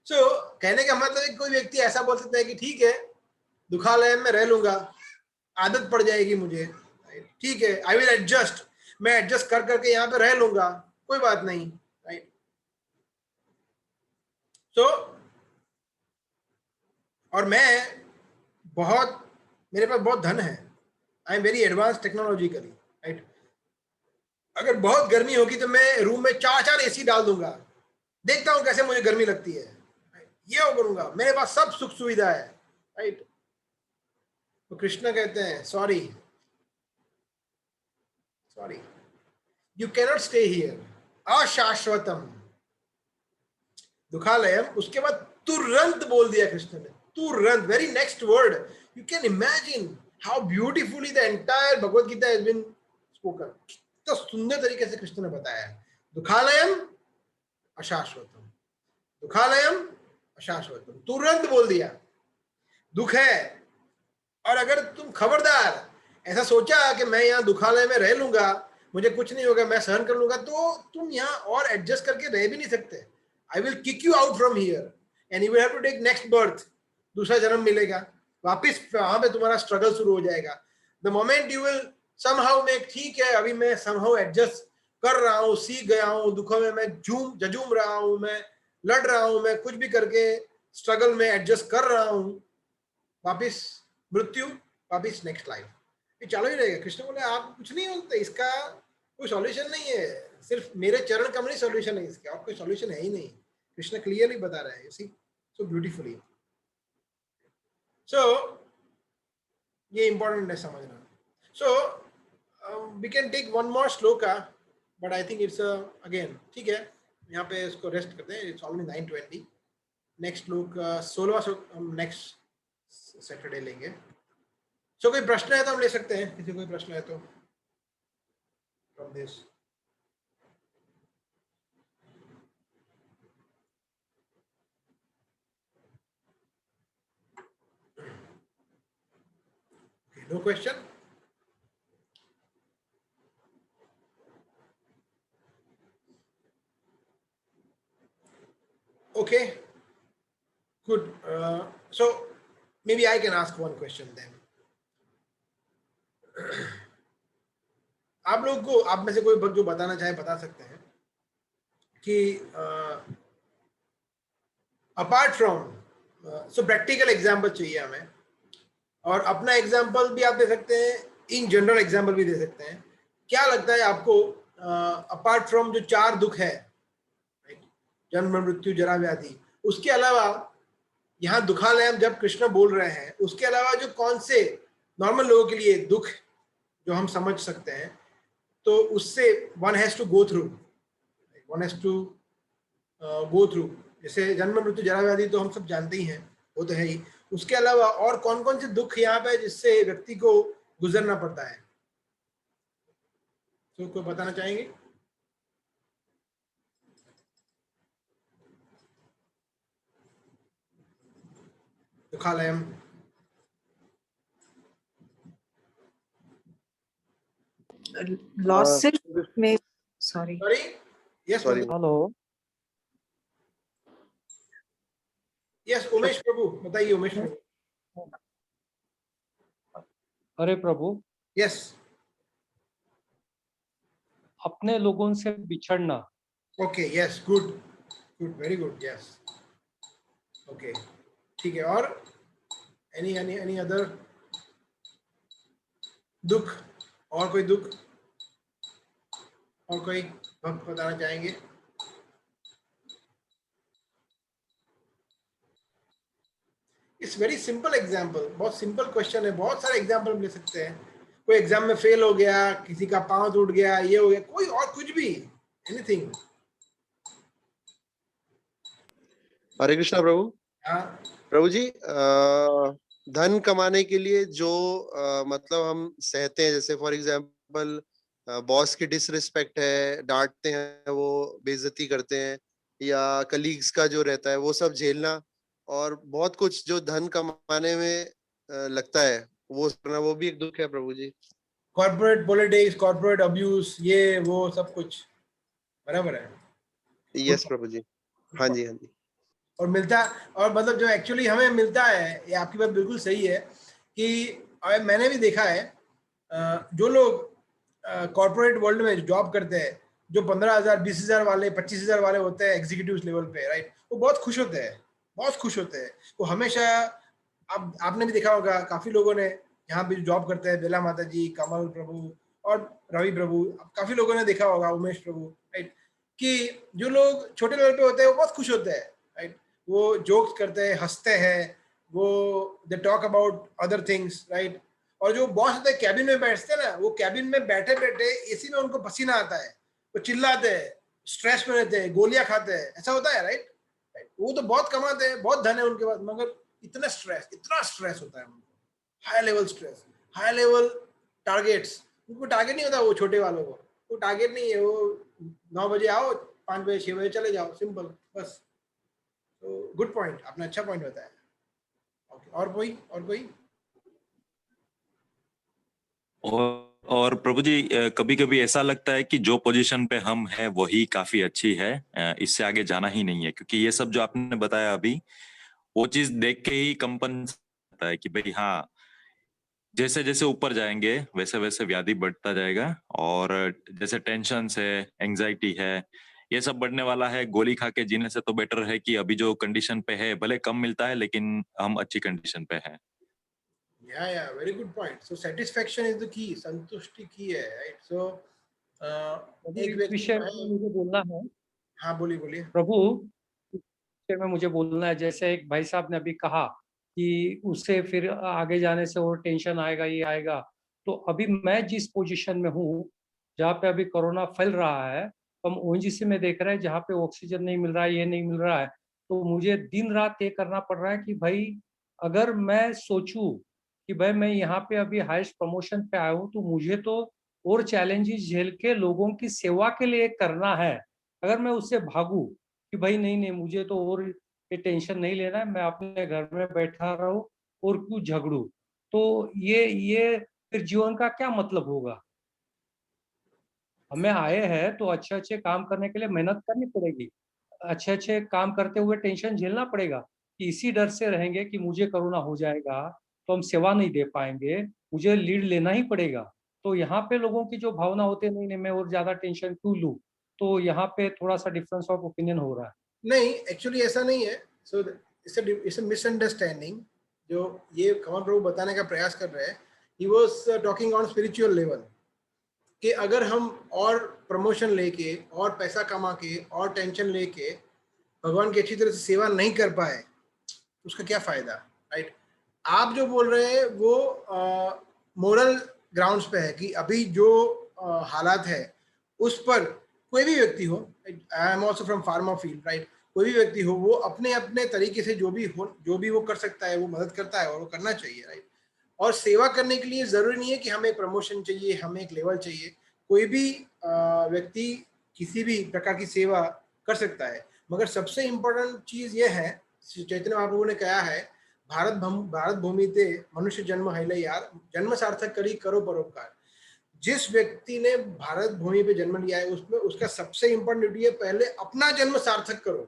Speaker 1: सो कहने का मतलब कोई व्यक्ति ऐसा बोल सकता है कि ठीक है दुखालय में रह लूंगा, आदत पड़ जाएगी मुझे, ठीक है, आई विल एडजस्ट, मैं एडजस्ट कर करके यहाँ पे रह लूंगा, कोई बात नहीं, राइट? सो और मैं बहुत, मेरे पास बहुत धन है, आई am very advance technologically, right? अगर बहुत गर्मी होगी तो मैं रूम में 4 एसी डाल दूंगा, देखता हूं कैसे मुझे गर्मी लगती है, ये वो करूंगा, मेरे पास सब सुख सुविधा है, राइट? तो कृष्ण कहते हैं sorry, sorry, you cannot stay here, अशाश्वतम दुखालयम. उसके बाद तुरंत बोल दिया कृष्ण ने, तुरंत, very next word. You can imagine how beautifully the entire Bhagavad Gita has been spoken. तो सुंदर तरीके से कृष्ण ने बताया, दुखालयम अशाश्वतम, दुखालयम अशाश्वतम, तुरंत बोल दिया दुख है. और अगर तुम खबरदार ऐसा सोचा कि मैं यहाँ दुखालय में रह लूंगा, मुझे कुछ नहीं होगा, मैं सहन कर लूंगा, तो तुम यहाँ और एडजस्ट करके रह भी नहीं सकते. I will kick you out from here and you will have to take next birth, दूसरा जन्म मिलेगा, वापिस वहां पे तुम्हारा स्ट्रगल शुरू हो जाएगा. The moment you will somehow make, ठीक है अभी मैं समहाउ एडजस्ट कर रहा हूँ, सीख गया हूँ, दुखों में मैं जूझ रहा हूँ, मैं लड़ रहा हूँ, मैं कुछ भी करके स्ट्रगल में एडजस्ट कर रहा हूँ, वापिस मृत्यु, वापिस नेक्स्ट लाइफ, ये चालू ही रहेगा. कृष्ण बोले आप कुछ नहीं होता, इसका कोई सॉल्यूशन नहीं है, सिर्फ मेरे चरण कमल सॉल्यूशन है इसका, और कोई सॉल्यूशन है ही नहीं. कृष्ण क्लियरली बता रहा है, सी सो ब्यूटीफुली. सो ये इंपॉर्टेंट है समझना. So we can take one more shloka, but I think it's again, ठीक है यहाँ पे इसको रेस्ट करते हैं, इट्स ऑलरेडी 9:20. नेक्स्ट श्लोक 16वां श्लोक हम नेक्स्ट सैटरडे लेंगे. सो कोई प्रश्न है तो हम ले सकते हैं, किसी कोई प्रश्न है तो from this. No question. Okay, good. So maybe I can ask one question then. आप लोग को, आप में से कोई जो बताना चाहे बता सकते हैं कि apart from, so practical example चाहिए हमें, और अपना एग्जाम्पल भी आप दे सकते हैं, इन जनरल एग्जाम्पल भी दे सकते हैं. क्या लगता है आपको अपार्ट फ्रॉम जो 4 दुख है, जन्म मृत्यु जरा व्याधि, उसके अलावा यहाँ दुखालयम जब कृष्ण बोल रहे हैं, उसके अलावा जो कौन से नॉर्मल लोगों के लिए दुख जो हम समझ सकते हैं, तो उससे one has to go through, जैसे जन्म मृत्यु जरा व्याधि तो हम सब जानते ही हैं, वो तो है ही. उसके अलावा और कौन कौन से दुख यहाँ पे जिससे व्यक्ति को गुजरना पड़ता है? तो कोई बताना चाहेंगे? तो खालम
Speaker 6: Losses may, sorry.
Speaker 1: Sorry, yes
Speaker 4: Sorry.
Speaker 7: Hello
Speaker 1: yes, Umesh प्रभु बताइए। उमेश प्रभु,
Speaker 7: अरे प्रभु,
Speaker 1: यस।
Speaker 7: अपने लोगों से बिछड़ना।
Speaker 1: Okay, yes, good good, very good, yes. Okay, ठीक है। और एनी अदर दुख? और कोई दुख? और कोई भक्त बताना चाहेंगे? इट्स वेरी सिंपल एग्जाम्पल, बहुत सिंपल क्वेश्चन है, बहुत सारे एग्जाम्पल ले सकते हैं। कोई एग्जाम में फेल हो गया, किसी का पांव टूट गया, ये हो गया, कोई और कुछ भी, एनीथिंग।
Speaker 4: हरे कृष्णा प्रभु।
Speaker 1: हाँ,
Speaker 4: प्रभु जी, धन कमाने के लिए जो मतलब हम सहते हैं, जैसे फॉर एग्जांपल बॉस की डिसरिस्पेक्ट है, डांटते हैं, वो बेइज्जती करते हैं, या कलीग्स का जो रहता है वो सब झेलना, और बहुत कुछ जो धन कमाने में लगता है वो करना, वो भी एक दुख है प्रभु जी।
Speaker 1: कॉर्पोरेट पॉलिटिक्स, कॉर्पोरेट अब्यूज, ये वो सब कुछ बराबर है।
Speaker 4: यस प्रभु जी, हाँ जी, हाँ जी।
Speaker 1: और मिलता, और मतलब जो एक्चुअली हमें मिलता है, ये आपकी बात बिल्कुल सही है कि मैंने भी देखा है जो लोग कॉर्पोरेट वर्ल्ड में जॉब करते हैं, जो 15,000 20,000 वाले 25,000 वाले होते हैं एग्जीक्यूटिव लेवल पे, राइट, वो बहुत खुश होते हैं, बहुत खुश होते हैं। वो हमेशा, अब आपने भी देखा होगा, काफी लोगों ने यहाँ पे जॉब करते हैं, बेला माता जी, कमल प्रभु और रवि प्रभु, काफी लोगों ने देखा होगा, उमेश प्रभु, राइट, कि जो लोग छोटे लेवल पे होते हैं वो बहुत खुश होते हैं, राइट, वो जोक्स करते हैं, हंसते हैं, वो they talk about other things, right. और जो बॉस होते हैं कैबिन में बैठते हैं ना, वो कैबिन में बैठे बैठे एसी में उनको पसीना आता है, वो चिल्लाते हैं, स्ट्रेस में रहते हैं, गोलियां खाते हैं, ऐसा होता है, राइट। वो तो बहुत कमाते हैं, बहुत धन है उनके पास, मगर इतना स्ट्रेस होता है उनको, high level stress, high level targets. उनको टारगेट नहीं होता, वो छोटे वालों को वो टारगेट नहीं है, वो 9 बजे आओ, 5 बजे 6 बजे चले जाओ, सिंपल, बस। तो गुड पॉइंट, आपने अच्छा पॉइंट बताया। ओके, और कोई?
Speaker 2: और प्रभु जी, कभी कभी ऐसा लगता है कि जो पोजीशन पे हम हैं वही काफी अच्छी है, इससे आगे जाना ही नहीं है, क्योंकि ये सब जो आपने बताया अभी, वो चीज देख के ही कंपन आता है कि भाई हाँ, जैसे जैसे ऊपर जाएंगे वैसे वैसे व्याधि बढ़ता जाएगा, और जैसे टेंशन है, एंजाइटी है, ये सब बढ़ने वाला है। गोली खा के जीने से तो बेटर है कि अभी जो कंडीशन पे है, भले कम मिलता है लेकिन हम अच्छी कंडीशन पे हैं।
Speaker 1: Yeah, very good point. So satisfaction is the key, संतुष्टि की है, right? So एक
Speaker 7: इस
Speaker 1: व्यक्ति
Speaker 7: विषय
Speaker 1: जो
Speaker 7: में
Speaker 1: है,
Speaker 7: मुझे बोलना है
Speaker 1: हाँ बोलिए।
Speaker 7: प्रभु, इस विषय में मुझे बोलना है। जैसे एक भाई साहब ने अभी कहा कि उससे फिर आगे जाने से और टेंशन आएगा, ये आएगा। तो अभी मैं जिस पोजीशन में हूँ, जहाँ पे अभी कोरोना फैल रहा है, तो हम ओएनजीसी में देख रहे हैं, जहाँ पे ऑक्सीजन नहीं मिल रहा है, ये नहीं मिल रहा है, तो मुझे दिन रात ये करना पड़ रहा है कि भाई, अगर मैं सोचूं कि भाई मैं यहाँ पे अभी हाईएस्ट प्रमोशन पे आया हूँ, तो मुझे तो और चैलेंजेस झेल के लोगों की सेवा के लिए करना है। अगर मैं उससे भागूं कि भाई नहीं नहीं, मुझे तो और ये टेंशन नहीं लेना है, मैं अपने घर में बैठा रहूं और क्यों झगड़ूं, तो ये फिर जीवन का क्या मतलब होगा? हमें आए हैं तो अच्छे अच्छे काम करने के लिए मेहनत करनी पड़ेगी, अच्छे अच्छे काम करते हुए टेंशन झेलना पड़ेगा। कि इसी डर से रहेंगे कि मुझे कोरोना हो जाएगा तो हम सेवा नहीं दे पाएंगे, मुझे लीड लेना ही पड़ेगा। तो यहाँ पे लोगों की जो भावना होती है, नहीं नहीं मैं और ज्यादा टेंशन क्यों लूं, तो यहाँ पे थोड़ा सा डिफरेंस ऑफ ओपिनियन हो रहा है।
Speaker 1: नहीं, एक्चुअली ऐसा नहीं है। सो इट्स अ मिसअंडरस्टैंडिंग जो ये कमल प्रभु बताने का प्रयास कर रहे हैं। He was talking on spiritual level, कि अगर हम और प्रमोशन लेके और पैसा कमा के और टेंशन लेके भगवान की अच्छी तरह से सेवा नहीं कर पाए, तो उसका क्या फायदा, राइट। आप जो बोल रहे हैं वो मोरल ग्राउंड्स पे है कि अभी जो हालात है उस पर कोई भी व्यक्ति हो, I am also from pharma field, right, कोई भी व्यक्ति हो, वो अपने अपने तरीके से जो भी वो कर सकता है वो मदद करता है, और वो करना चाहिए, राइट। और सेवा करने के लिए जरूरी नहीं है कि हमें एक प्रमोशन चाहिए, हमें एक लेवल चाहिए। कोई भी व्यक्ति किसी भी प्रकार की सेवा कर सकता है, मगर सबसे इम्पोर्टेंट चीज ये है, चैतन्य महाप्रभु ने कहा है, भारत भूमि ते मनुष्य जन्म है यार, जन्म सार्थक करी करो परोपकार। जिस व्यक्ति ने भारत भूमि पे जन्म लिया है, उसमें उसका सबसे इम्पोर्टेंट ड्यूटी है, पहले अपना जन्म सार्थक करो,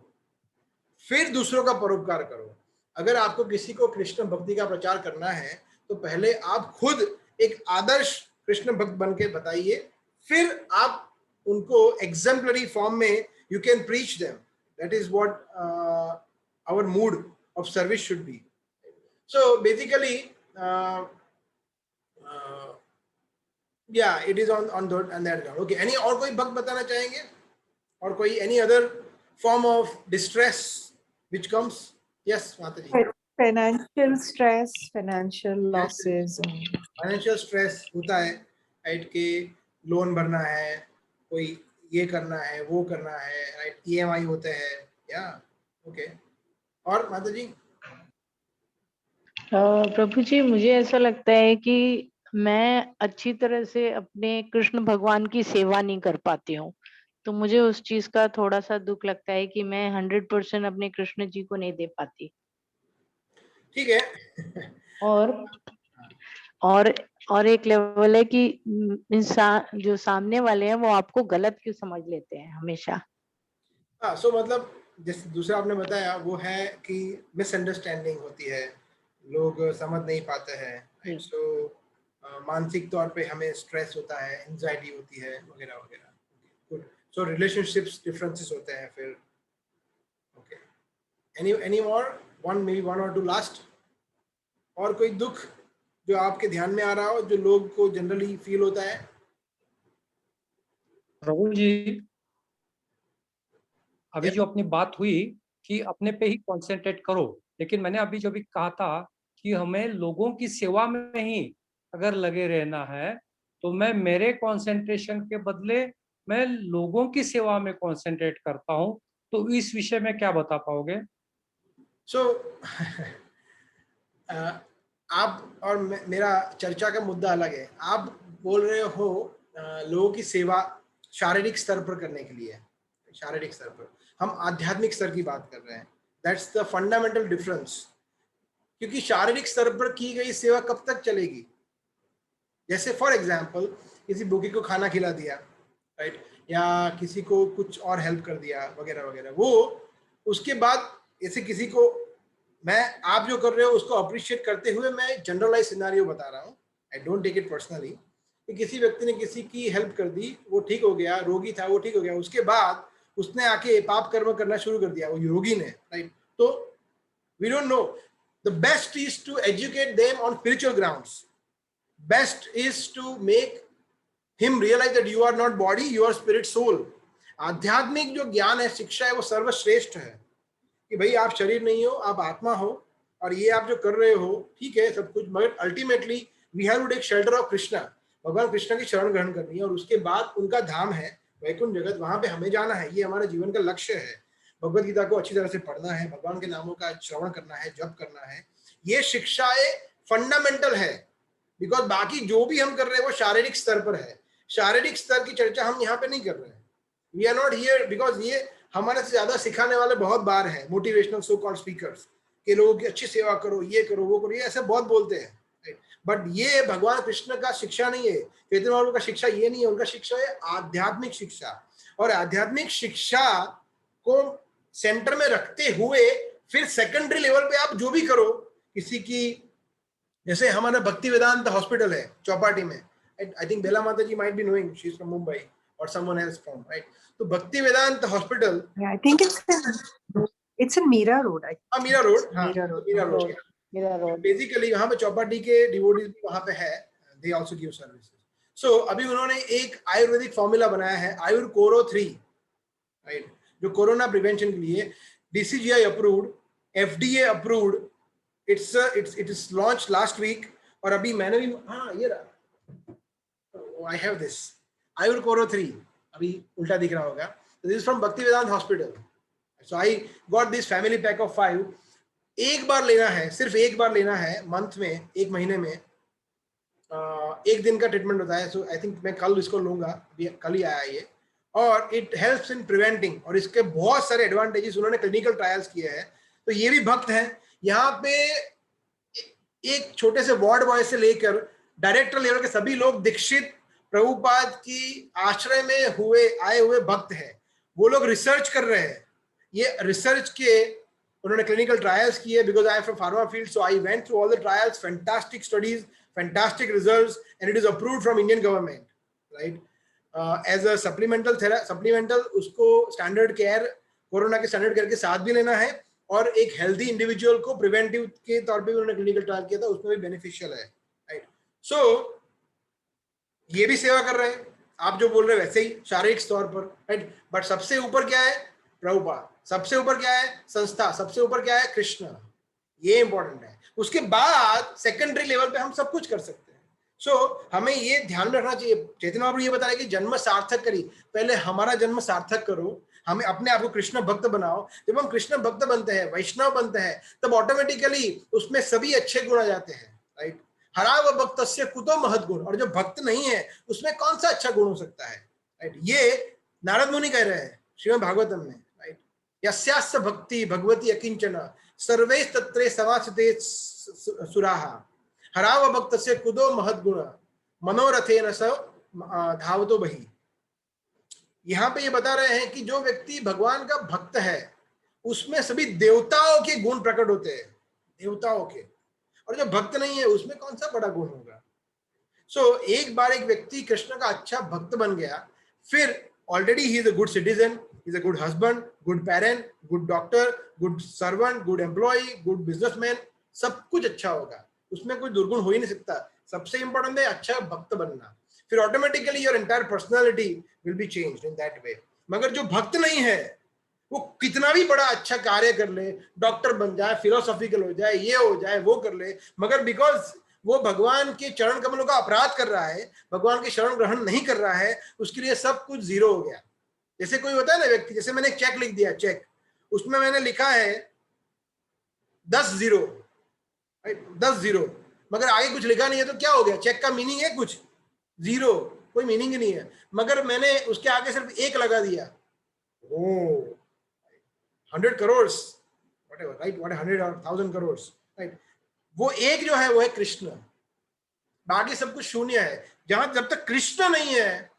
Speaker 1: फिर दूसरों का परोपकार करो। अगर आपको किसी को कृष्ण भक्ति का प्रचार करना है, तो पहले आप खुद एक आदर्श कृष्ण भक्त बन के बताइए, फिर आप उनको एग्जाम्पलरी फॉर्म में you can preach them. That is what our mood of service should be. So basically yeah, it is on that ground. Okay, any और कोई भक्त बताना चाहेंगे, और कोई any other form of distress which comes? Yes, माता जी।
Speaker 6: Financial stress, financial losses.
Speaker 1: Financial stress होता है, राइट, के लोन भरना है, कोई ये करना है, वो करना है, राइट, EMI होते हैं, या ओके। और माता जी?
Speaker 3: प्रभु जी, मुझे ऐसा लगता है कि मैं अच्छी तरह से अपने कृष्ण भगवान की सेवा नहीं कर पाती हूँ, तो मुझे उस चीज का थोड़ा सा दुख लगता है कि मैं 100% अपने कृष्ण जी को नहीं दे पाती।
Speaker 1: ठीक है।
Speaker 3: और और एक लेवल है कि इंसान जो सामने वाले हैं वो आपको गलत क्यों समझ लेते हैं हमेशा।
Speaker 1: हाँ, सो मतलब जैसे दूसरा आपने बताया वो है कि मिसअंडरस्टैंडिंग होती है, लोग समझ नहीं पाते हैं, राइट। सो मानसिक तौर पे हमें स्ट्रेस होता है, एंजाइटी होती है, वगैरह वगैरह। गुड। सो रिलेशनशिप्स डिफरेंसेस होते हैं फिर। Okay, any more one, may be one और टू लास्ट, और कोई दुख जो आपके ध्यान में आ रहा हो, जो लोग को जनरली फील होता है?
Speaker 7: प्रभु जी, अभी जो अपनी बात हुई कि अपने पे ही कंसंट्रेट करो, लेकिन मैंने अभी जो भी कहा था कि हमें लोगों की सेवा में ही अगर लगे रहना है, तो मैं मेरे कंसंट्रेशन के बदले मैं लोगों की सेवा में कंसंट्रेट करता हूँ। तो इस विषय में क्या बता पाओगे?
Speaker 1: सो आप और मेरा चर्चा का मुद्दा अलग है। आप बोल रहे हो लोगों की सेवा शारीरिक स्तर पर करने के लिए, शारीरिक स्तर पर। हम आध्यात्मिक स्तर की बात कर रहे हैं। That's the fundamental difference. क्योंकि शारीरिक स्तर पर की गई सेवा कब तक चलेगी? जैसे फॉर एग्जाम्पल किसी भूखे को खाना खिला दिया, राइट, या किसी को कुछ और हेल्प कर दिया, वगैरह वगैरह, वो उसके बाद ऐसे किसी को, मैं आप जो कर रहे हो उसको अप्रिशिएट करते हुए मैं जनरलाइज सिनेरियो बता रहा हूँ, I don't take it personally, कि किसी व्यक्ति ने किसी की हेल्प कर दी, वो ठीक हो गया, रोगी था वो ठीक हो गया, उसके बाद उसने आके पाप कर्म करना शुरू कर दिया, वो योगी ने, राइट। तो we don't know, the best is to educate them on spiritual grounds. Best is to make him realize that you are not body, you are spirit, soul. आध्यात्मिक जो ज्ञान है, शिक्षा है, वो सर्वश्रेष्ठ है कि भाई आप शरीर नहीं हो, आप आत्मा हो, और ये आप जो कर रहे हो ठीक है सब कुछ, मगर ultimately we have to take shelter of Krishna. भगवान कृष्णा की शरण ग्रहण करनी है, और उसके बाद उनका धाम है वैकुंठ जगत, वहां पे हमें जाना है। ये हमारे जीवन का लक्ष्य है। भगवद गीता को अच्छी तरह से पढ़ना है, भगवान के नामों का श्रवण करना है, जप करना है। ये शिक्षाएं फंडामेंटल है। बिकॉज बाकी जो भी हम कर रहे हैं वो शारीरिक स्तर पर है। शारीरिक स्तर की चर्चा हम यहाँ पे नहीं कर रहे हैं। We are not here because ये हमारे से ज्यादा सिखाने वाले बहुत बार हैं, मोटिवेशनल सो कॉल्ड स्पीकर्स, के लोगों की अच्छी सेवा करो, ये करो, वो करो, ये ऐसे बहुत बोलते हैं। बट ये भगवान कृष्ण का शिक्षा नहीं है, चैतन्य महाप्रभु का शिक्षा ये नहीं है। उनका शिक्षा है आध्यात्मिक शिक्षा, और आध्यात्मिक शिक्षा को सेंटर में रखते हुए फिर सेकेंडरी लेवल पे आप जो भी करो, किसी की, जैसे हमारा भक्ति वेदांत हॉस्पिटल है चौपाटी में, आई थिंक बेला माता जी might be knowing, she is from Mumbai और समवन एल्स फ्रॉम, राइट। तो Bhakti Vedanta hospital,
Speaker 6: Yeah, I think it's in Mira Road.
Speaker 1: Mira road,
Speaker 6: Mira Road.
Speaker 3: Mira road.
Speaker 1: Basically वहां पे चौपाटी के डिवोटीज भी वहां पे है, they also give services. So अभी उन्होंने एक आयुर्वेदिक फॉर्मूला बनाया है, आयुर कोरो 3, राइट, जो कोरोना प्रिवेंशन के लिए DCGI approved, FDA approved, it is launched last week। और अभी मैंने भी, हाँ ये रहा, I have this आयुर कोरो 3, अभी उल्टा दिख रहा होगा, this is from Bhakti Vedanta Hospital। So I got this family pack of 5। एक बार लेना है, सिर्फ एक बार लेना है मंथ में, एक महीने में, 1 दिन का ट्रीटमेंट होता है. सो आई थिंक मैं कल इसको लूंगा, कल ही आया ये. और इट हेल्प्स इन प्रिवेंटिंग, और इसके बहुत सारे एडवांटेजेस उन्होंने क्लिनिकल ट्रायल्स किए हैं. तो ये भी भक्त हैं. यहाँ पे एक छोटे से वार्ड बॉय से लेकर डायरेक्टर लेवल के सभी लोग दीक्षित प्रभुपाद की आश्रय में आए हुए भक्त हैं. वो लोग रिसर्च कर रहे हैं. ये रिसर्च के उन्होंने क्लिनिकल ट्रायल्स किए. Because I am from pharma field, so I went through all the trials. Fantastic studies, fantastic results, and it is approved from Indian government, right. As a supplemental उसको standard care, corona के standard care के साथ भी लेना है. और एक healthy individual को प्रिवेंटिव के तौर पे उन्होंने क्लिनिकल ट्रायल किया था, उसमें भी बेनिफिशियल है, राइट. सो ये भी सेवा कर रहे हैं, आप जो बोल रहे हैं वैसे ही शारीरिक तौर पर, राइट. बट सबसे ऊपर क्या है? प्रभुपाद. सबसे ऊपर क्या है? संस्था. सबसे ऊपर क्या है? कृष्ण. ये इंपॉर्टेंट है. उसके बाद सेकेंडरी लेवल पे हम सब कुछ कर सकते हैं. सो हमें ये ध्यान में रखना चाहिए. चैतन्य महाप्रभु ये बता रहे कि जन्म सार्थक करी, पहले हमारा जन्म सार्थक करो. हमें अपने आप को कृष्ण भक्त बनाओ. जब हम कृष्ण भक्त बनते हैं, वैष्णव बनते हैं, तब ऑटोमेटिकली उसमें सभी अच्छे गुण आ जाते हैं, राइट. हरा व भक्तस्य कुतो महत् गुण. और जो भक्त नहीं है उसमें कौन सा अच्छा गुण हो सकता है, राइट. ये नारद मुनि कह रहे हैं श्रीमद् भागवतम में, राइट. यस्यास्य भक्ति भगवती अकिंचन सर्वे तत्रे समासिते सुराः हरा व भक्तस्य कुतो महत् गुण मनोरथेन स धावतो बहि. यहाँ पे ये बता रहे हैं कि जो व्यक्ति भगवान का भक्त है उसमें सभी देवताओं के गुण प्रकट होते हैं, देवताओं के. और जो भक्त नहीं है उसमें कौन सा बड़ा गुण होगा. सो एक बार एक व्यक्ति कृष्ण का अच्छा भक्त बन गया, फिर already he is a good citizen, he is a good husband, good parent, good doctor, good servant, good employee, good businessman. सब कुछ अच्छा होगा, उसमें कोई दुर्गुण हो ही नहीं सकता. सबसे इंपॉर्टेंट है अच्छा भक्त बनना. फिर automatically your entire personality will be changed in that way. मगर जो भक्त नहीं है वो कितना भी बड़ा अच्छा कार्य कर ले, डॉक्टर बन जाए, फिलोसॉफिकल हो जाए, ये हो जाए, वो कर ले, मगर बिकॉज वो भगवान के चरण कमलों का अपराध कर रहा है, भगवान के शरण ग्रहण नहीं कर रहा है, उसके लिए सब कुछ जीरो हो गया. जैसे कोई होता है ना व्यक्ति, जैसे मैंने एक चेक लिख दिया, चेक उसमें मैंने लिखा है 10 जीरो, राइट, 10 जीरो, मगर आगे कुछ लिखा नहीं है, तो क्या हो गया? चेक का मीनिंग है कुछ? जीरो. कोई मीनिंग ही नहीं है. मगर मैंने उसके आगे सिर्फ एक लगा दिया, ओ 100 crore, whatever, right, what 100 or 1000 crore, right. वो एक जो है वो है कृष्ण, बाकी सब कुछ शून्य है. जहां जब तक कृष्ण नहीं है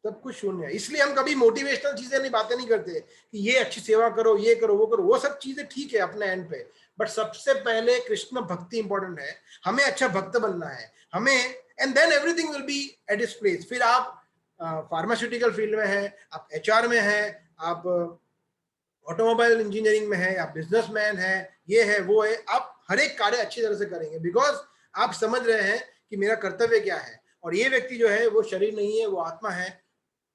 Speaker 1: सब कुछ शून्य है. इसलिए हम कभी मोटिवेशनल चीजें नहीं, बातें नहीं करते कि ये अच्छी सेवा करो, ये करो, वो करो. वो सब चीजें ठीक है अपने एंड पे, बट सबसे पहले कृष्ण भक्ति इंपॉर्टेंट है. हमें अच्छा भक्त बनना है हमें, and then everything will be at its place. फिर आप फार्मास्यूटिकल फील्ड में है, आप HR में है, आप ऑटोमोबाइल इंजीनियरिंग में है, आप बिजनेसमैन है, ये है वो है, आप हर एक कार्य अच्छी तरह से करेंगे बिकॉज आप समझ रहे हैं कि मेरा कर्तव्य क्या है. और ये व्यक्ति जो है वो शरीर नहीं है, वो आत्मा है,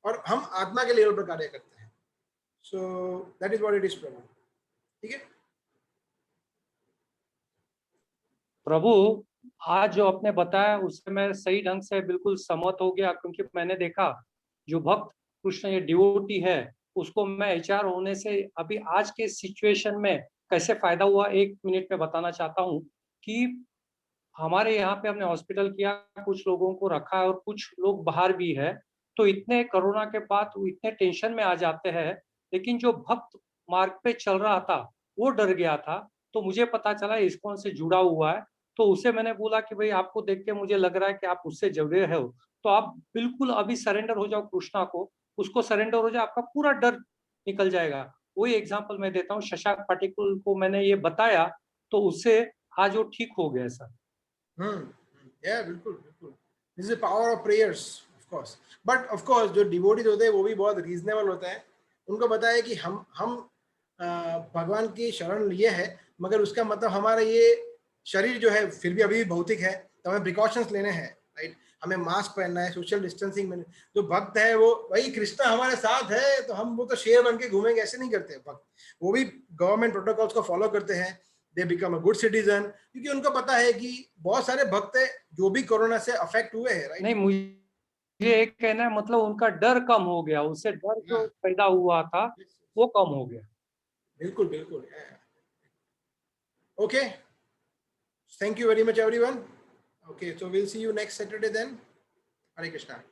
Speaker 1: और हम आत्मा के लेवल पर कार्य करते हैं. So that is what it is प्रभु. ठीक है
Speaker 7: प्रभु, आज जो आपने बताया उससे मैं सही ढंग से बिल्कुल सहमत हो गया, क्योंकि मैंने देखा जो भक्त कृष्ण ये डिवोटी है उसको मैं HR होने से अभी आज के सिचुएशन में कैसे फायदा हुआ 1 मिनट में बताना चाहता हूँ. कि हमारे यहाँ पे हमने हॉस्पिटल किया, कुछ लोगों को रखा है और कुछ लोग बाहर भी है. तो इतने कोरोना के बाद वो इतने टेंशन में आ जाते हैं, लेकिन जो भक्त मार्ग पे चल रहा था वो डर गया था. तो मुझे पता चला इस्कॉन से जुड़ा हुआ है, तो उसे मैंने बोला कि भाई आपको देख के मुझे लग रहा है कि आप उससे जुड़े हो, तो आप बिल्कुल अभी सरेंडर हो जाओ कृष्णा को, उसको सरेंडर हो जाए, आपका पूरा डर निकल जाएगा. वही एग्जाम्पल मैं देता हूँ, शशांक पाटिल को मैंने ये बताया तो उससे आज वो ठीक हो गया सर.
Speaker 1: या बिल्कुल बिल्कुल. This is power of prayers of course. But of course जो डिवोटीज होते हैं वो भी बहुत रीजनेबल होता है. उनको पता है कि हम भगवान की शरण लिए है, मगर उसका मतलब हमारा ये शरीर जो है फिर भी अभी भी भौतिक है, तो हमें प्रिकॉशंस लेने हैं, राइट. हमें मास्क पहनना है, सोशल डिस्टेंसिंग में. जो भक्त है वो वही कृष्ण हमारे साथ है, तो हम वो तो शेर बन के घूमेंगे ऐसे नहीं करते भक्त. वो भी गवर्नमेंट प्रोटोकॉल्स को फॉलो करते हैं. They become a good citizen, क्योंकि उनको पता है कि बहुत सारे भक्त है जो भी कोरोना से अफेक्ट हुए हैं, राइट.
Speaker 7: नहीं, मुझे एक कहना है, मतलब उनका डर कम हो गया, उससे डर जो पैदा हुआ था वो कम हो गया.
Speaker 1: बिल्कुल बिल्कुल. Okay, thank you very much everyone. Okay, so we'll see you next Saturday then. Hare Krishna.